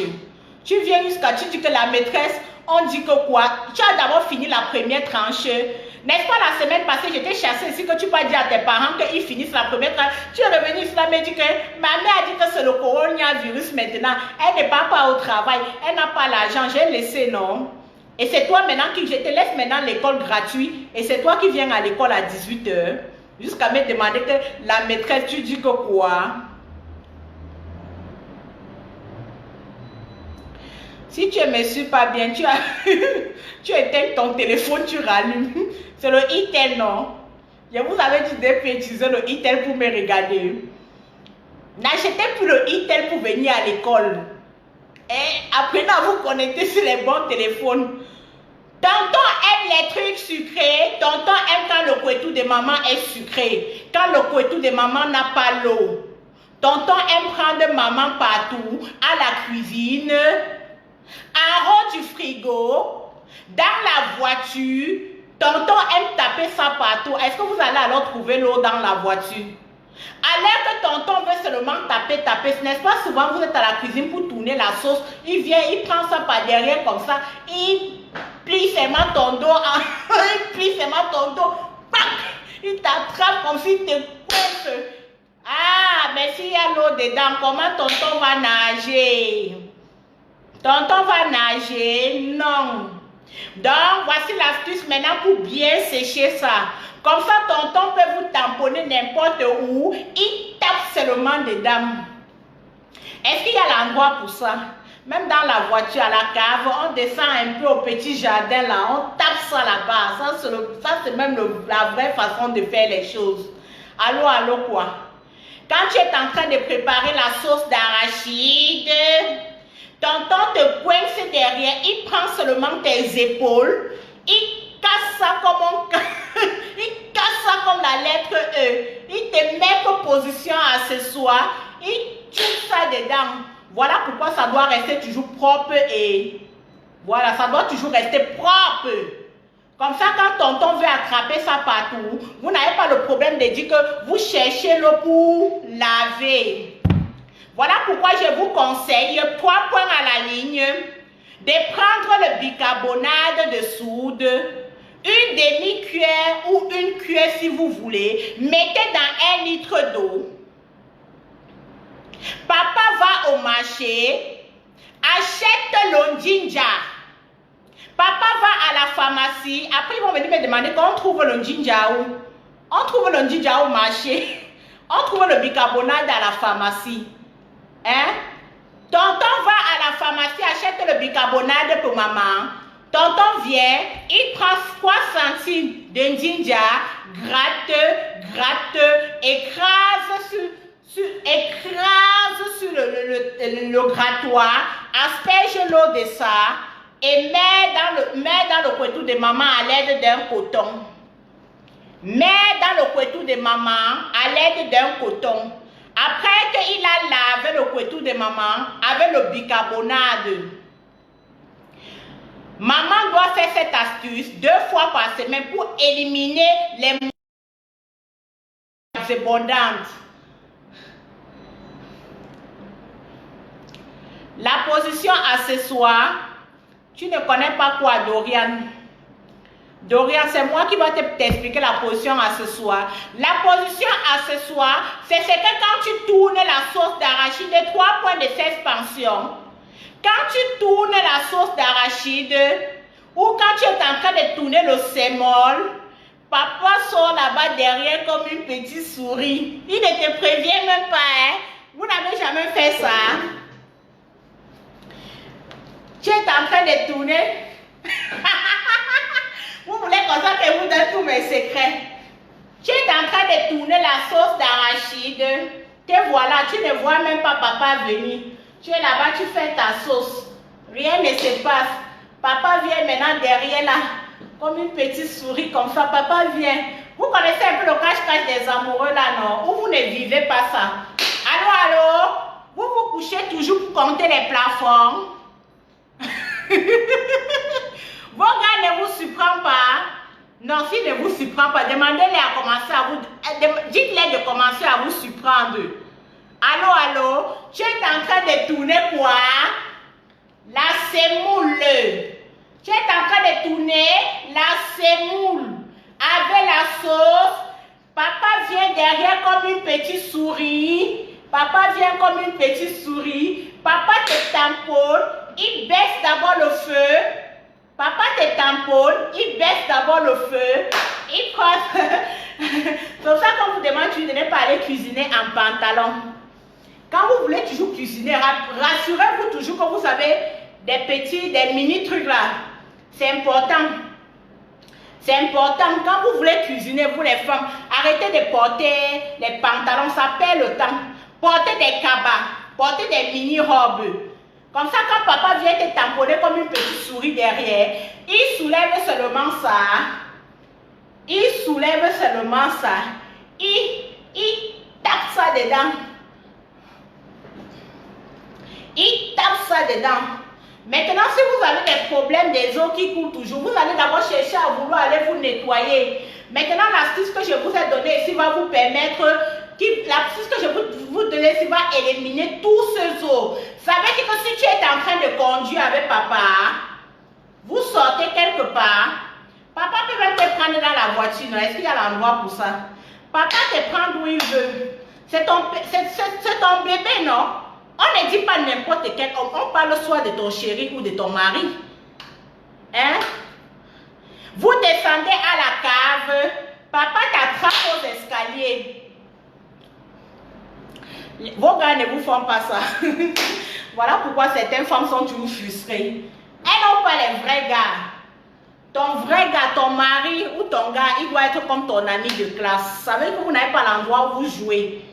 [SPEAKER 1] Tu viens jusqu'à, tu dis que la maîtresse, on dit que quoi? Tu as d'abord fini la première tranche. N'est-ce pas la semaine passée, j'étais chassée ici que tu pas dit à tes parents qu'ils finissent la première tranche. Tu es revenu ici là, mais dit que ma mère a dit que c'est le coronavirus maintenant. Elle ne part pas au travail, elle n'a pas l'argent, j'ai laissé, non? Et c'est toi maintenant qui, je te laisse maintenant l'école gratuite et c'est toi qui viens à l'école à 18 h. Jusqu'à me demander que la maîtresse, tu dis que quoi? Si tu ne me suis pas bien, tu éteins ton téléphone, tu rallumes. C'est le Itel, non? Je vous avais dit de utiliser le Itel pour me regarder. N'achetez plus le Itel pour venir à l'école. Et apprenez à vous connecter sur les bons téléphones. Tonton aime les trucs sucrés. Tonton aime quand le couetou de maman est sucré. Quand le couetou de maman n'a pas l'eau. Tonton aime prendre maman partout, à la cuisine, en haut du frigo, dans la voiture. Tonton aime taper ça partout. Est-ce que vous allez alors trouver l'eau dans la voiture? Alors que tonton veut seulement taper, n'est-ce pas? Souvent vous êtes à la cuisine pour tourner la sauce. Il vient, il prend ça par derrière comme ça. Il plie seulement ton dos. Il plie seulement ton dos. Pac! Il t'attrape comme s'il te coince. Ah, mais s'il y a l'eau dedans, comment tonton va nager? Tonton va nager? Non. Donc, voici l'astuce maintenant pour bien sécher ça. Comme ça, tonton peut vous tamponner n'importe où. Il tape seulement dedans. Est-ce qu'il y a l'endroit pour ça? Même dans la voiture, à la cave, on descend un peu au petit jardin là. On tape ça là-bas. Ça c'est même la vraie façon de faire les choses. Allô, allô quoi? Quand tu es en train de préparer la sauce d'arachide, tonton te coince derrière, il prend seulement tes épaules, il casse ça comme il casse ça comme la lettre E, il te met en position accessoire, il tue ça dedans. Voilà pourquoi ça doit rester toujours propre et voilà, ça doit toujours rester propre. Comme ça, quand tonton veut attraper ça partout, vous n'avez pas le problème de dire que vous cherchez l'eau pour laver. Voilà pourquoi je vous conseille, 3 points à la ligne, de prendre le bicarbonate de soude, une demi-cuillère ou une cuillère si vous voulez, mettez dans 1 litre d'eau. Papa va au marché, achète le ginger. Papa va à la pharmacie, après ils vont venir me demander qu'on trouve le ginger où. On trouve le ginger au marché, on trouve le bicarbonate à la pharmacie. Hein? Tonton va à la pharmacie, achète le bicarbonate pour maman. Tonton vient, il prend 3 centimes de ginger, gratte, écrase sur le grattoir, asperge l'eau de ça et met dans le couetou de maman à l'aide d'un coton. Mets dans le couetou de maman à l'aide d'un coton. Après qu'il a lavé le couetou de maman avec le bicarbonate, maman doit faire cette astuce 2 fois par semaine pour éliminer les mouches abondantes. La position accessoire, tu ne connais pas quoi, Dorian? Dorian, c'est moi qui vais t'expliquer la position accessoire. La position accessoire, c'est ce que quand tu tournes la sauce d'arachide, 3 points de suspension. Quand tu tournes la sauce d'arachide ou quand tu es en train de tourner le sémol, Papa sort là-bas derrière comme une petite souris. Il ne te prévient même pas, hein. Vous n'avez jamais fait ça. Tu es en train de tourner. Vous voulez comme ça que je vous donne tous mes secrets. Tu es en train de tourner la sauce d'arachide. Te voilà, tu ne vois même pas papa venir. Tu es là-bas, tu fais ta sauce. Rien ne se passe. Papa vient maintenant derrière là, comme une petite souris comme ça. Papa vient. Vous connaissez un peu le cache-cache des amoureux là, non? Ou vous ne vivez pas ça? Allô, allô? Vous vous couchez toujours pour compter les plafonds. Vos gars ne vous surprennent pas. Non, s'ils ne vous surprennent pas, demandez-les à commencer à vous... Dites-les de commencer à vous surprendre. Allô, allô? Tu es en train de tourner quoi? La semoule. Tu es en train de tourner la semoule. Avec la sauce. Papa vient derrière comme une petite souris. Papa vient comme une petite souris. Papa te tamponne. Il baisse d'abord le feu. Papa te tamponne. Il baisse d'abord le feu. Il prend... C'est pour ça qu'on vous demande de ne pas aller cuisiner en pantalon. Quand vous voulez toujours cuisiner, rassurez-vous toujours que vous avez des mini trucs là. C'est important. C'est important. Quand vous voulez cuisiner, vous les femmes, arrêtez de porter les pantalons, ça perd le temps. Portez des cabas, portez des mini-robes. Comme ça, quand papa vient te tamponner comme une petite souris derrière, il soulève seulement ça. Il soulève seulement ça. Il tape ça dedans. Il tape ça dedans. Maintenant, si vous avez des problèmes des eaux qui coulent toujours, vous allez d'abord chercher à vouloir aller vous nettoyer. Maintenant, l'astuce que je vous ai donnée ici va vous permettre, l'astuce que je vous donner ici va éliminer tous ces eaux. Ça veut dire que si tu es en train de conduire avec papa, vous sortez quelque part, papa peut même te prendre dans la voiture. Est-ce qu'il y a l'endroit pour ça? Papa te prend d'où il veut. C'est ton bébé, non? On ne dit pas n'importe quel homme. On parle soit de ton chéri ou de ton mari. Hein? Vous descendez à la cave. Papa t'attrape aux escaliers. Vos gars ne vous font pas ça. Voilà pourquoi certaines femmes sont toujours frustrées. Elles n'ont pas les vrais gars. Ton vrai gars, ton mari ou ton gars, il doit être comme ton ami de classe. Ça veut dire que vous n'avez pas l'endroit où vous jouez.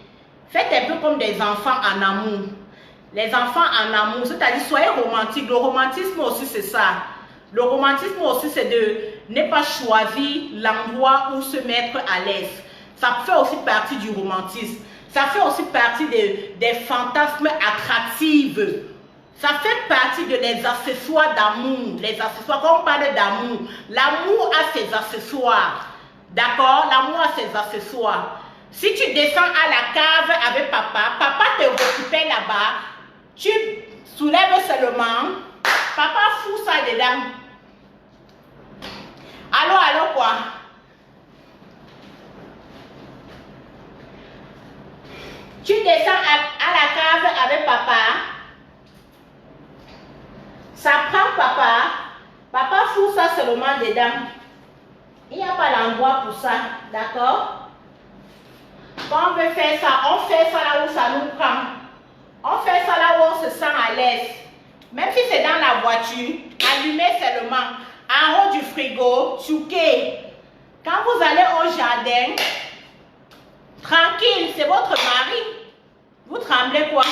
[SPEAKER 1] Faites un peu comme des enfants en amour. Les enfants en amour, c'est-à-dire soyez romantiques. Le romantisme aussi c'est ça. Le romantisme aussi c'est de ne pas choisir l'endroit où se mettre à l'aise. Ça fait aussi partie du romantisme. Ça fait aussi partie des fantasmes attractifs. Ça fait partie de les accessoires d'amour. Les accessoires, quand on parle d'amour, l'amour a ses accessoires. D'accord? L'amour a ses accessoires. Si tu descends à la cave avec papa, papa te récupère là-bas, tu soulèves seulement, papa fout ça dedans. Allô, allô quoi? Tu descends à la cave avec papa, ça prend papa, papa fout ça seulement dedans. Il n'y a pas l'endroit pour ça, d'accord? Quand on veut faire ça, on fait ça là où ça nous prend. On fait ça là où on se sent à l'aise. Même si c'est dans la voiture, allumez seulement. En haut du frigo, tchouquez. Quand vous allez au jardin, tranquille, c'est votre mari. Vous tremblez quoi?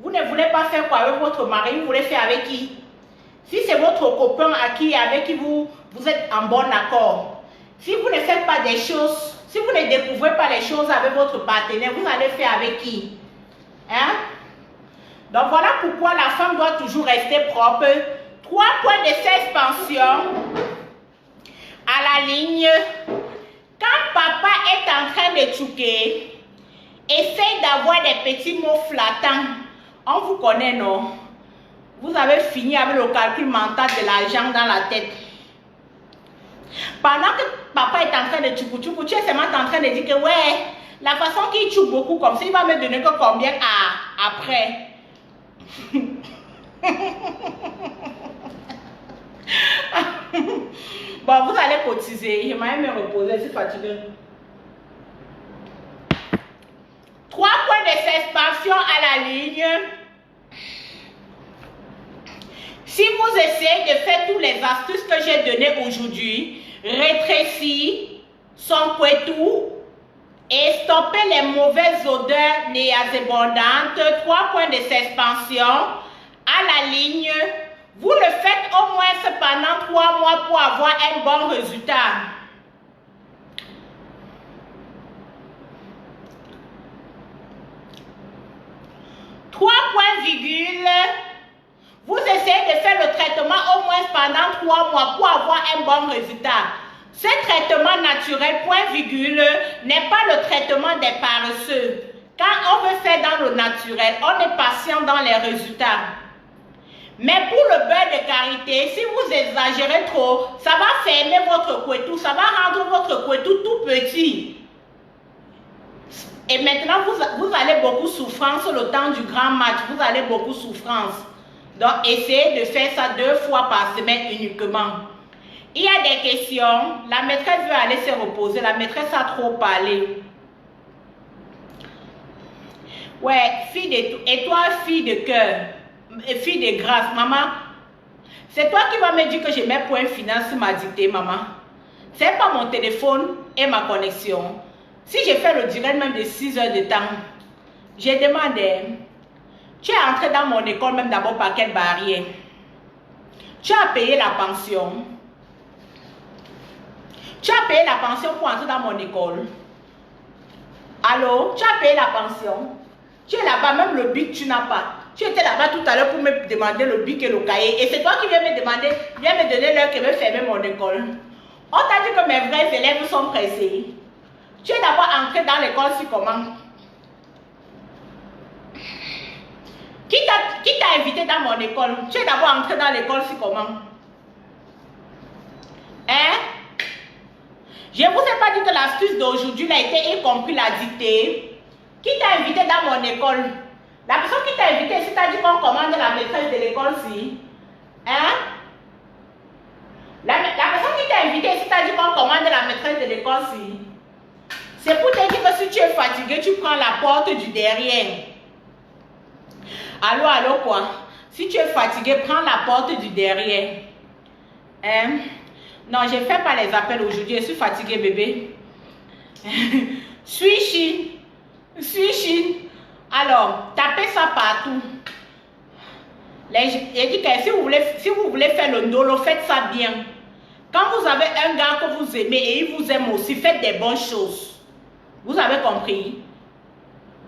[SPEAKER 1] Vous ne voulez pas faire quoi avec votre mari? Vous voulez faire avec qui? Si c'est votre copain avec qui vous êtes en bon accord. Si vous ne faites pas des choses, si vous ne découvrez pas les choses avec votre partenaire, vous allez faire avec qui? Hein? Donc voilà pourquoi la femme doit toujours rester propre. 3 points de suspension à la ligne. Quand papa est en train de tchouquer, essaye d'avoir des petits mots flattants. On vous connaît, non? Vous avez fini avec le calcul mental de l'argent dans la tête. Pendant que papa est en train de tchoukou, tu es seulement en train de dire que ouais, la façon qu'il tchouk beaucoup comme ça, il va me donner que combien après. Bon, vous allez cotiser. Je m'aime me reposer, je suis fatiguée. 3 points de suspension à la ligne. Si vous essayez de faire toutes les astuces que j'ai données aujourd'hui, rétrécir son couetou et stopper les mauvaises odeurs néasébondantes, 3 points de suspension à la ligne, vous le faites au moins pendant 3 mois pour avoir un bon résultat. Vous essayez de faire le traitement au moins pendant 3 mois pour avoir un bon résultat. Ce traitement naturel, point virgule, n'est pas le traitement des paresseux. Quand on veut faire dans le naturel, on est patient dans les résultats. Mais pour le beurre de karité, si vous exagérez trop, ça va fermer votre couetou, ça va rendre votre couetou tout petit. Et maintenant, vous allez beaucoup souffrance le temps du grand match. Vous allez beaucoup souffrance. Donc, essayez de faire ça 2 fois par semaine uniquement. Il y a des questions. La maîtresse veut aller se reposer. La maîtresse a trop parlé. Ouais, et toi, fille de cœur, fille de grâce, maman, c'est toi qui vas me dire que je mets point final sur ma dictée, maman. C'est pas mon téléphone et ma connexion. Si je fais le direct même de 6 heures de temps, j'ai demandé, tu es entré dans mon école même d'abord par quelle barrière? Tu as payé la pension. Tu as payé la pension pour entrer dans mon école. Allô? Tu as payé la pension. Tu es là-bas, même le bic, tu n'as pas. Tu étais là-bas tout à l'heure pour me demander le bic et le cahier. Et c'est toi qui viens me demander, viens me donner l'heure qui veut fermer mon école. On t'a dit que mes vrais élèves sont pressés. Tu es d'abord entré dans l'école si comment? Qui t'a invité dans mon école? Tu es d'abord entré dans l'école si comment? Hein? Je ne vous ai pas dit que l'astuce d'aujourd'hui a été y compris la dictée. Qui t'a invité dans mon école? La personne qui t'a invité, si tu as dit qu'on commande la maîtresse de l'école, si. Hein? La personne qui t'a invité, si tu as dit qu'on commande la maîtresse de l'école, si. C'est pour te dire que si tu es fatigué, tu prends la porte du derrière. Allô, allô, quoi? Si tu es fatigué, prends la porte du derrière. Hein? Non, je ne fais pas les appels aujourd'hui. Je suis fatiguée, bébé. Suis-je? Alors, tapez ça partout. J'ai dit que si vous voulez faire le ndolo, faites ça bien. Quand vous avez un gars que vous aimez et il vous aime aussi, faites des bonnes choses. Vous avez compris?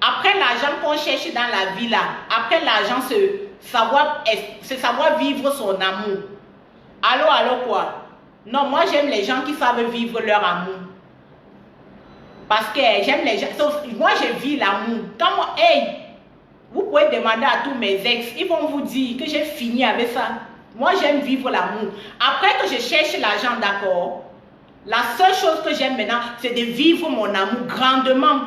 [SPEAKER 1] Après l'argent qu'on cherche dans la vie là, après l'argent, c'est savoir vivre son amour. Allô, allô quoi? Non, moi j'aime les gens qui savent vivre leur amour. Parce que j'aime les gens. Moi je vis l'amour. Quand moi, hey, vous pouvez demander à tous mes ex, ils vont vous dire que j'ai fini avec ça. Moi j'aime vivre l'amour. Après que je cherche l'argent, d'accord, la seule chose que j'aime maintenant, c'est de vivre mon amour grandement.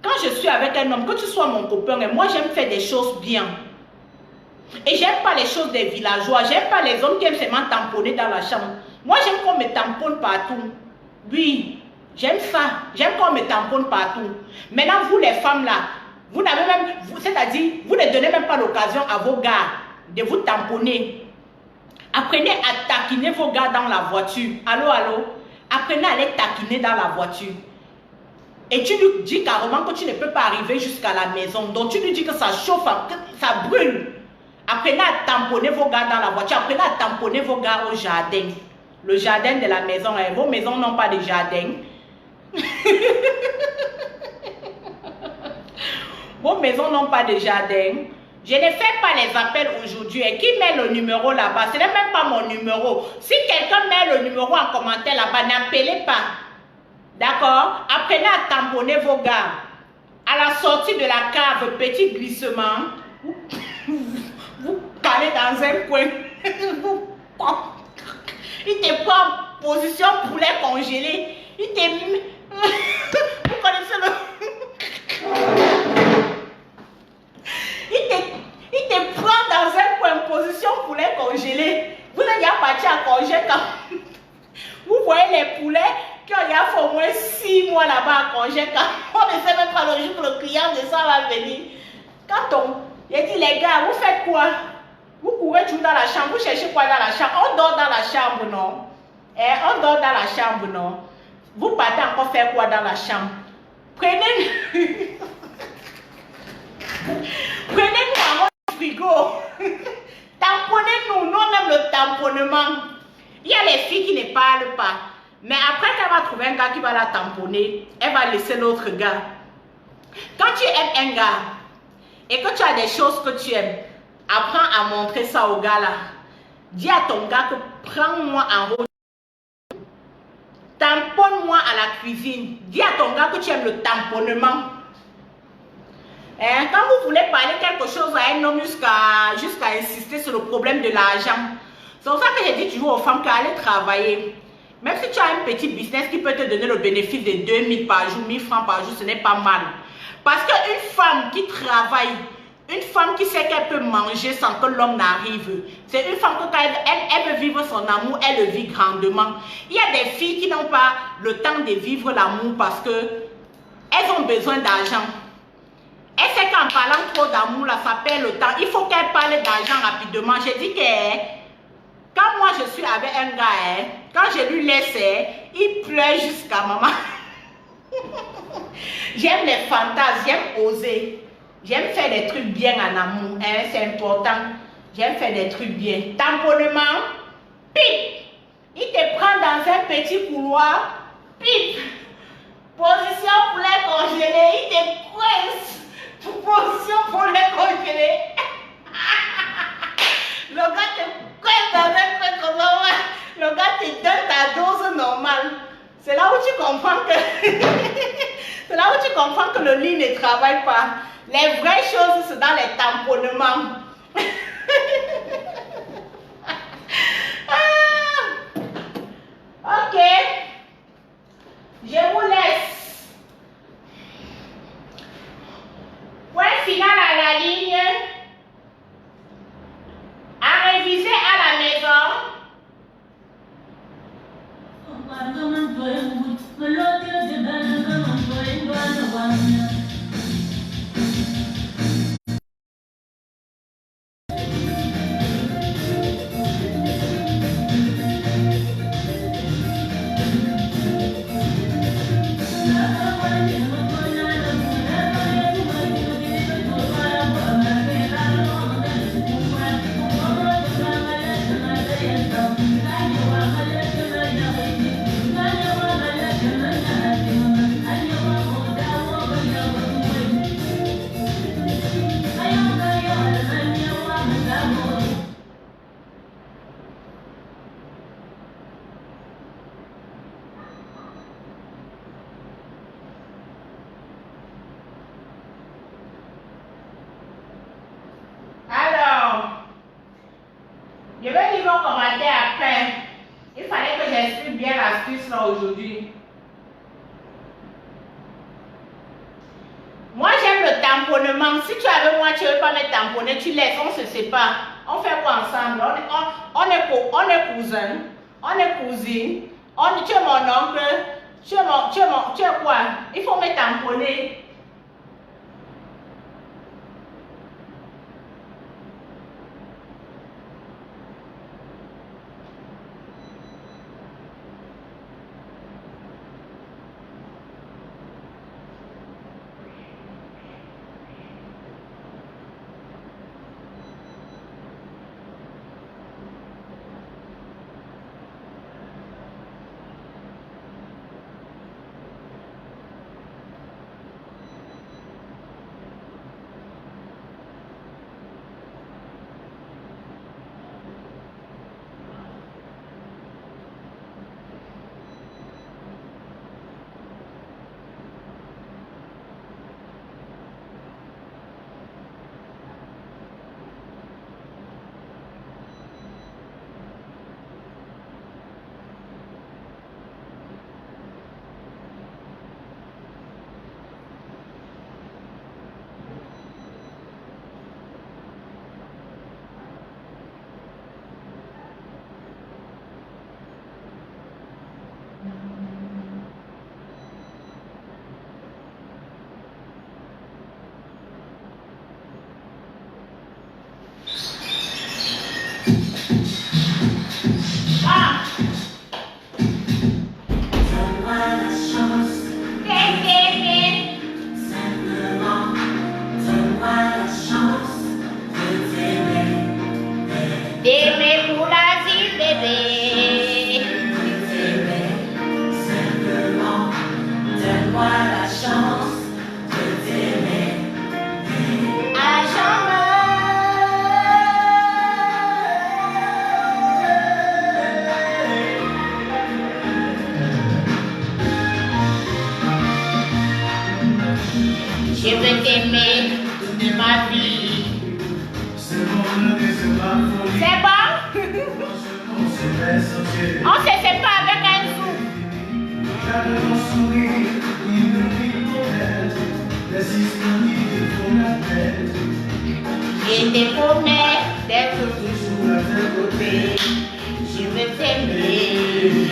[SPEAKER 1] Quand je suis avec un homme, que tu sois mon copain, et moi j'aime faire des choses bien. Et j'aime pas les choses des villageois. J'aime pas les hommes qui aiment seulement tamponner dans la chambre. Moi j'aime qu'on me tamponne partout. Oui, j'aime ça. J'aime qu'on me tamponne partout. Maintenant vous les femmes là, vous n'avez même, c'est-à-dire, vous ne donnez même pas l'occasion à vos gars de vous tamponner. Apprenez à taquiner vos gars dans la voiture. Allô, allô? Apprenez à les taquiner dans la voiture. Et tu lui dis carrément que tu ne peux pas arriver jusqu'à la maison. Donc tu lui dis que ça chauffe, que ça brûle. Apprenez à tamponner vos gars dans la voiture. Apprenez à tamponner vos gars au jardin. Le jardin de la maison. Hein. Vos maisons n'ont pas de jardin. Vos maisons n'ont pas de jardin. Je ne fais pas les appels aujourd'hui. Et qui met le numéro là-bas? Ce n'est même pas mon numéro. Si quelqu'un met le numéro en commentaire là-bas, n'appelez pas. D'accord? Apprenez à tamponner vos gars. À la sortie de la cave, petit glissement. Vous parlez dans un coin. Il te prend en position poulet congelé. Il te... Vous connaissez le... Il te prend dans un coin en position poulet congelé. Vous êtes déjà parti à congé quand... voyez les poulets qui ont fait au moins 6 mois là-bas en congé, quand on ne sait même pas le jour que le client de ça va venir. Quand il dit les gars, vous faites quoi? Vous courez toujours dans la chambre, vous cherchez quoi dans la chambre? On dort dans la chambre, non? On dort dans la chambre, non? Vous partez encore faire quoi dans la chambre? Prenez-nous dans votre frigo. Tamponnez-nous, nous on aime le tamponnement. Il y a les filles qui ne parlent pas. Mais après qu'elle va trouver un gars qui va la tamponner, elle va laisser l'autre gars. Quand tu aimes un gars et que tu as des choses que tu aimes, apprends à montrer ça au gars là. Dis à ton gars que prends-moi en haut. Tamponne-moi à la cuisine. Dis à ton gars que tu aimes le tamponnement. Quand vous voulez parler quelque chose à un homme jusqu'à insister sur le problème de l'argent, c'est pour ça que j'ai dit toujours aux femmes qu'aller travailler. Même si tu as un petit business qui peut te donner le bénéfice de 2000 par jour, 1000 francs par jour, ce n'est pas mal. Parce qu'une femme qui travaille, une femme qui sait qu'elle peut manger sans que l'homme n'arrive, c'est une femme que quand elle veut vivre son amour, elle le vit grandement. Il y a des filles qui n'ont pas le temps de vivre l'amour parce qu'elles ont besoin d'argent. Elle sait qu'en parlant trop d'amour, là, ça perd le temps. Il faut qu'elle parle d'argent rapidement. J'ai dit que quand moi je suis avec un gars, quand je lui laisse, il pleure jusqu'à maman. J'aime les fantasmes, j'aime oser. J'aime faire des trucs bien en amour. C'est important. J'aime faire des trucs bien. Tamponnement, pip. Il te prend dans un petit couloir, pip. Position pour les congeler, il te coince. Position pour les congeler. Le gars te coince dans un truc comme ça. Le gars te donne ta dose normale. C'est là où tu comprends que c'est là où tu comprends que le lit ne travaille pas. Les vraies choses, c'est dans les tamponnements. Ok. Je vous laisse. Point final à la ligne. À réviser à la maison. Je vais lire vos commentaires après. Il fallait que j'explique bien l'astuce là aujourd'hui. Moi j'aime le tamponnement. Si tu es avec moi, tu ne veux pas me tamponner, tu laisses, on se sépare. On fait quoi ensemble? On est cousins, on est cousines. Tu es mon oncle, tu es quoi? Il faut me tamponner. Je veux t'aimer toute ma vie. C'est bon? On se sépare avec un sou. Je te promets d'être toujours à tes côtés. Je veux t'aimer.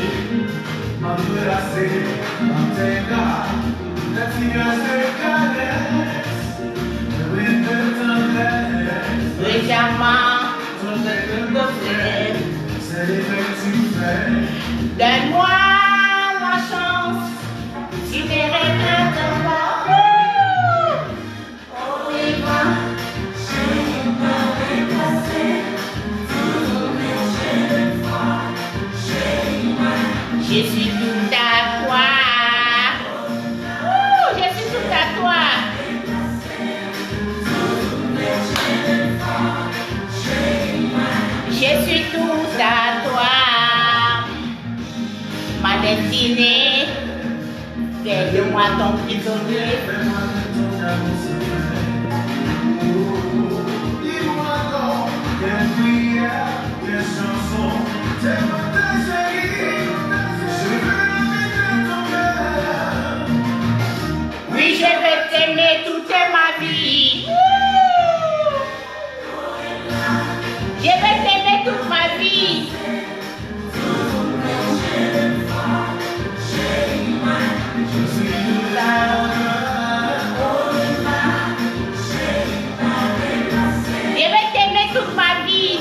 [SPEAKER 1] Donne-moi la chance, si tu regrettes pas. Oh, il va, je suis tout à toi. Je suis tout à toi. Je suis tout à toi. Ma destinée, fais de moi ton prisonnier. Oui, je vais t'aimer toute ma vie. Je vais t'aimer toute ma vie. Je vais t'aimer toute ma vie.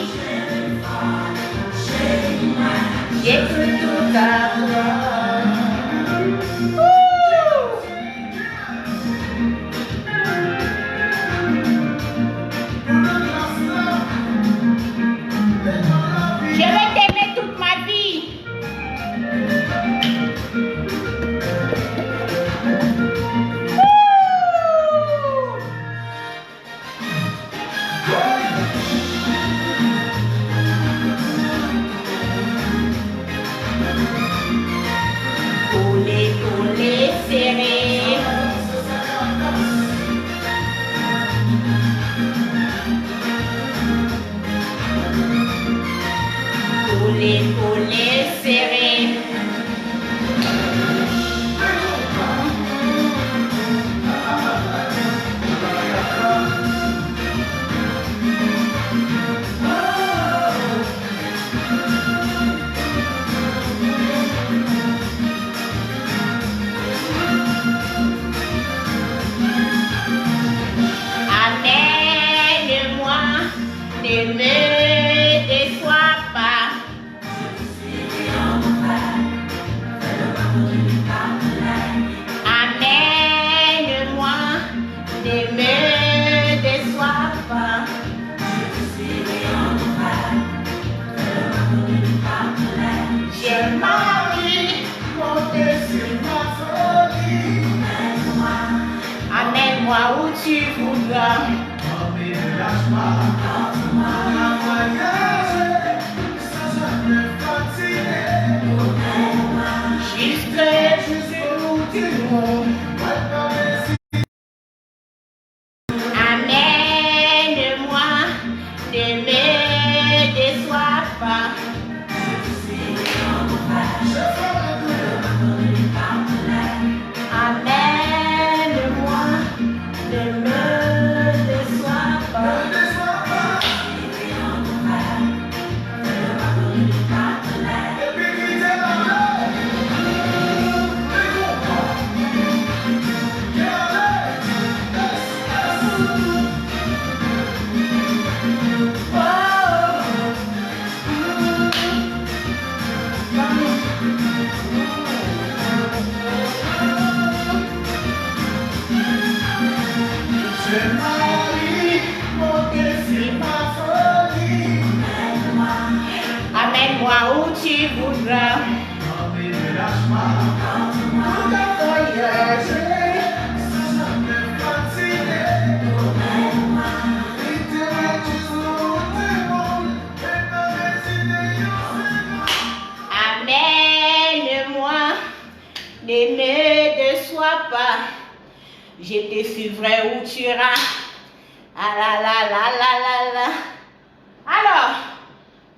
[SPEAKER 1] J'ai tout à toi. Je vais t'aimer toute ma vie. Coller, serrer. Coller, serrer. Amène-moi, ne me déçois pas. Amène-moi, ne me déçois pas. J'ai Marie, compter sur ma folie. Amène-moi où tu voudras. Jusqu'au bout du monde. Amène-moi, ne me déçois pas. Amène-moi, ne me déçois pas. Amène-moi où tu voudras. Amène-moi, ne me déçois pas. Je te suivrai où tu iras. Ah là là là là là là. Alors,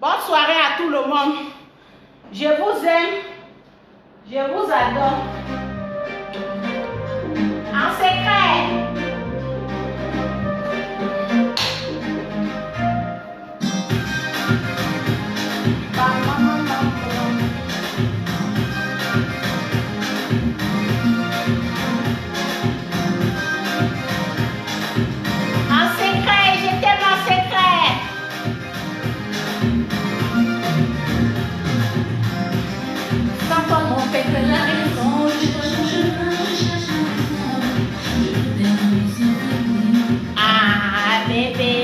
[SPEAKER 1] bonne soirée à tout le monde. Je vous aime. Je vous adore. En secret. En secret, je t'aime en secret. Sans toi, mon père, que la raison, ah, bébé.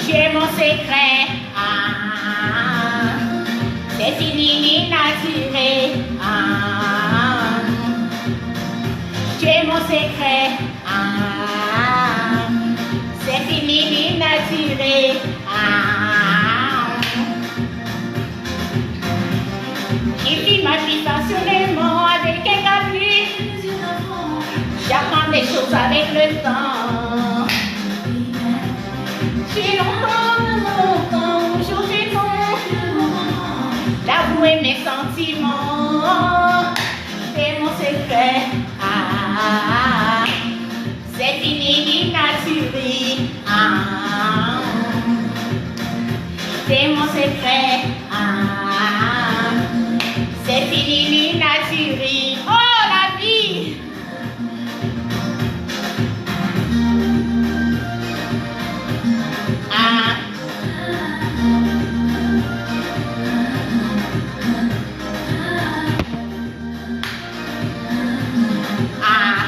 [SPEAKER 1] J'ai mon secret. Ah, c'est fini, naturé. Ah, j'ai mon secret. Ah, c'est fini, naturé. Ah, j'ai vu ma vie passionnément avec un gars. J'apprends des choses avec le temps. J'ai longtemps, aujourd'hui non. D'avouer mes sentiments, c'est mon secret. Ah, c'est fini, naturel. Ah, c'est mon secret. Ah, c'est fini, naturel. Oh, la vie! Ah. Ah.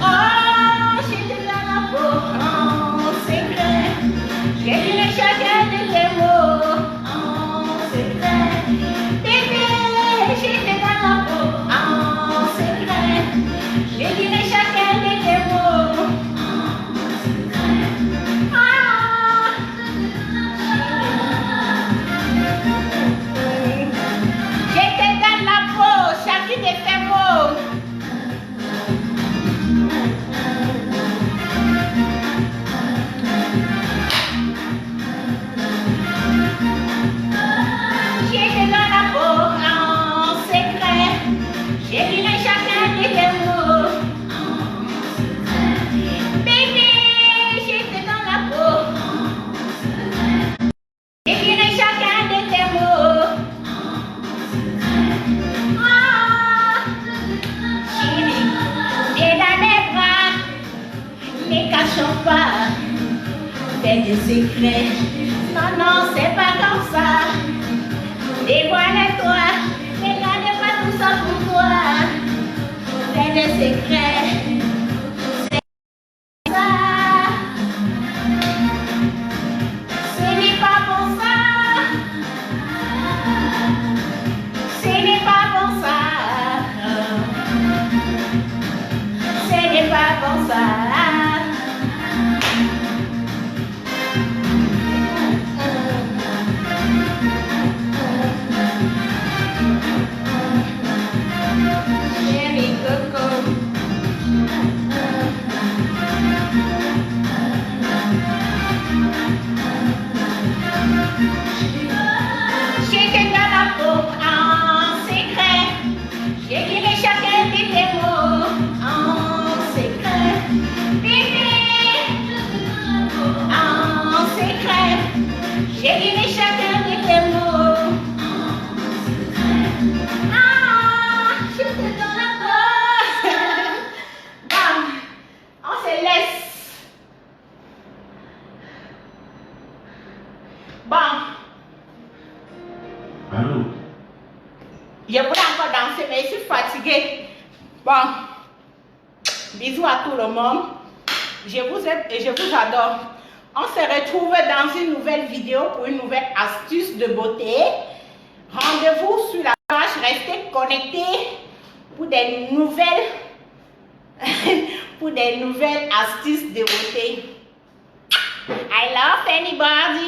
[SPEAKER 1] Oh, j'étais dans la peau, en secret. J'ai vu le chacun de tes mots, en secret. Bébé, j'étais dans la peau, en secret. J'ai vu le chacun de tes mots. J'étais dans la peau, chacune de tes mots. J'étais dans la peau en secret. J'ai vu chacun de tes mots. Bébé, j'étais dans la peau. J'ai vu chacun de tes mots. Ah, chérie, viens dans mes bras. Ne cachons pas. C'est des secrets. Non, non, c'est pas comme ça. Dévoile-toi. Ne garde pas tout ça pour toi. C'est des secrets. C'est ça. Ce n'est pas bon ça. Ce n'est pas bon ça. Ce n'est pas bon ça. Chérie Coco. J'étais dans la peau en secret. J'ai vu chacun de tes mots en secret. Bébé, en secret. J'ai vu chacun de tes mots. Ah, j'étais dans la peau. Bam, on se laisse. Bon.
[SPEAKER 2] Allô?
[SPEAKER 1] Je voulais encore danser, mais je suis fatiguée. Bon. Bisous à tout le monde. Je vous aime et je vous adore. On se retrouve dans une nouvelle vidéo pour une nouvelle astuce de beauté. Rendez-vous sur la page. Restez connectés pour des nouvelles pour des nouvelles astuces de beauté. I Alors, Fanny Bardi,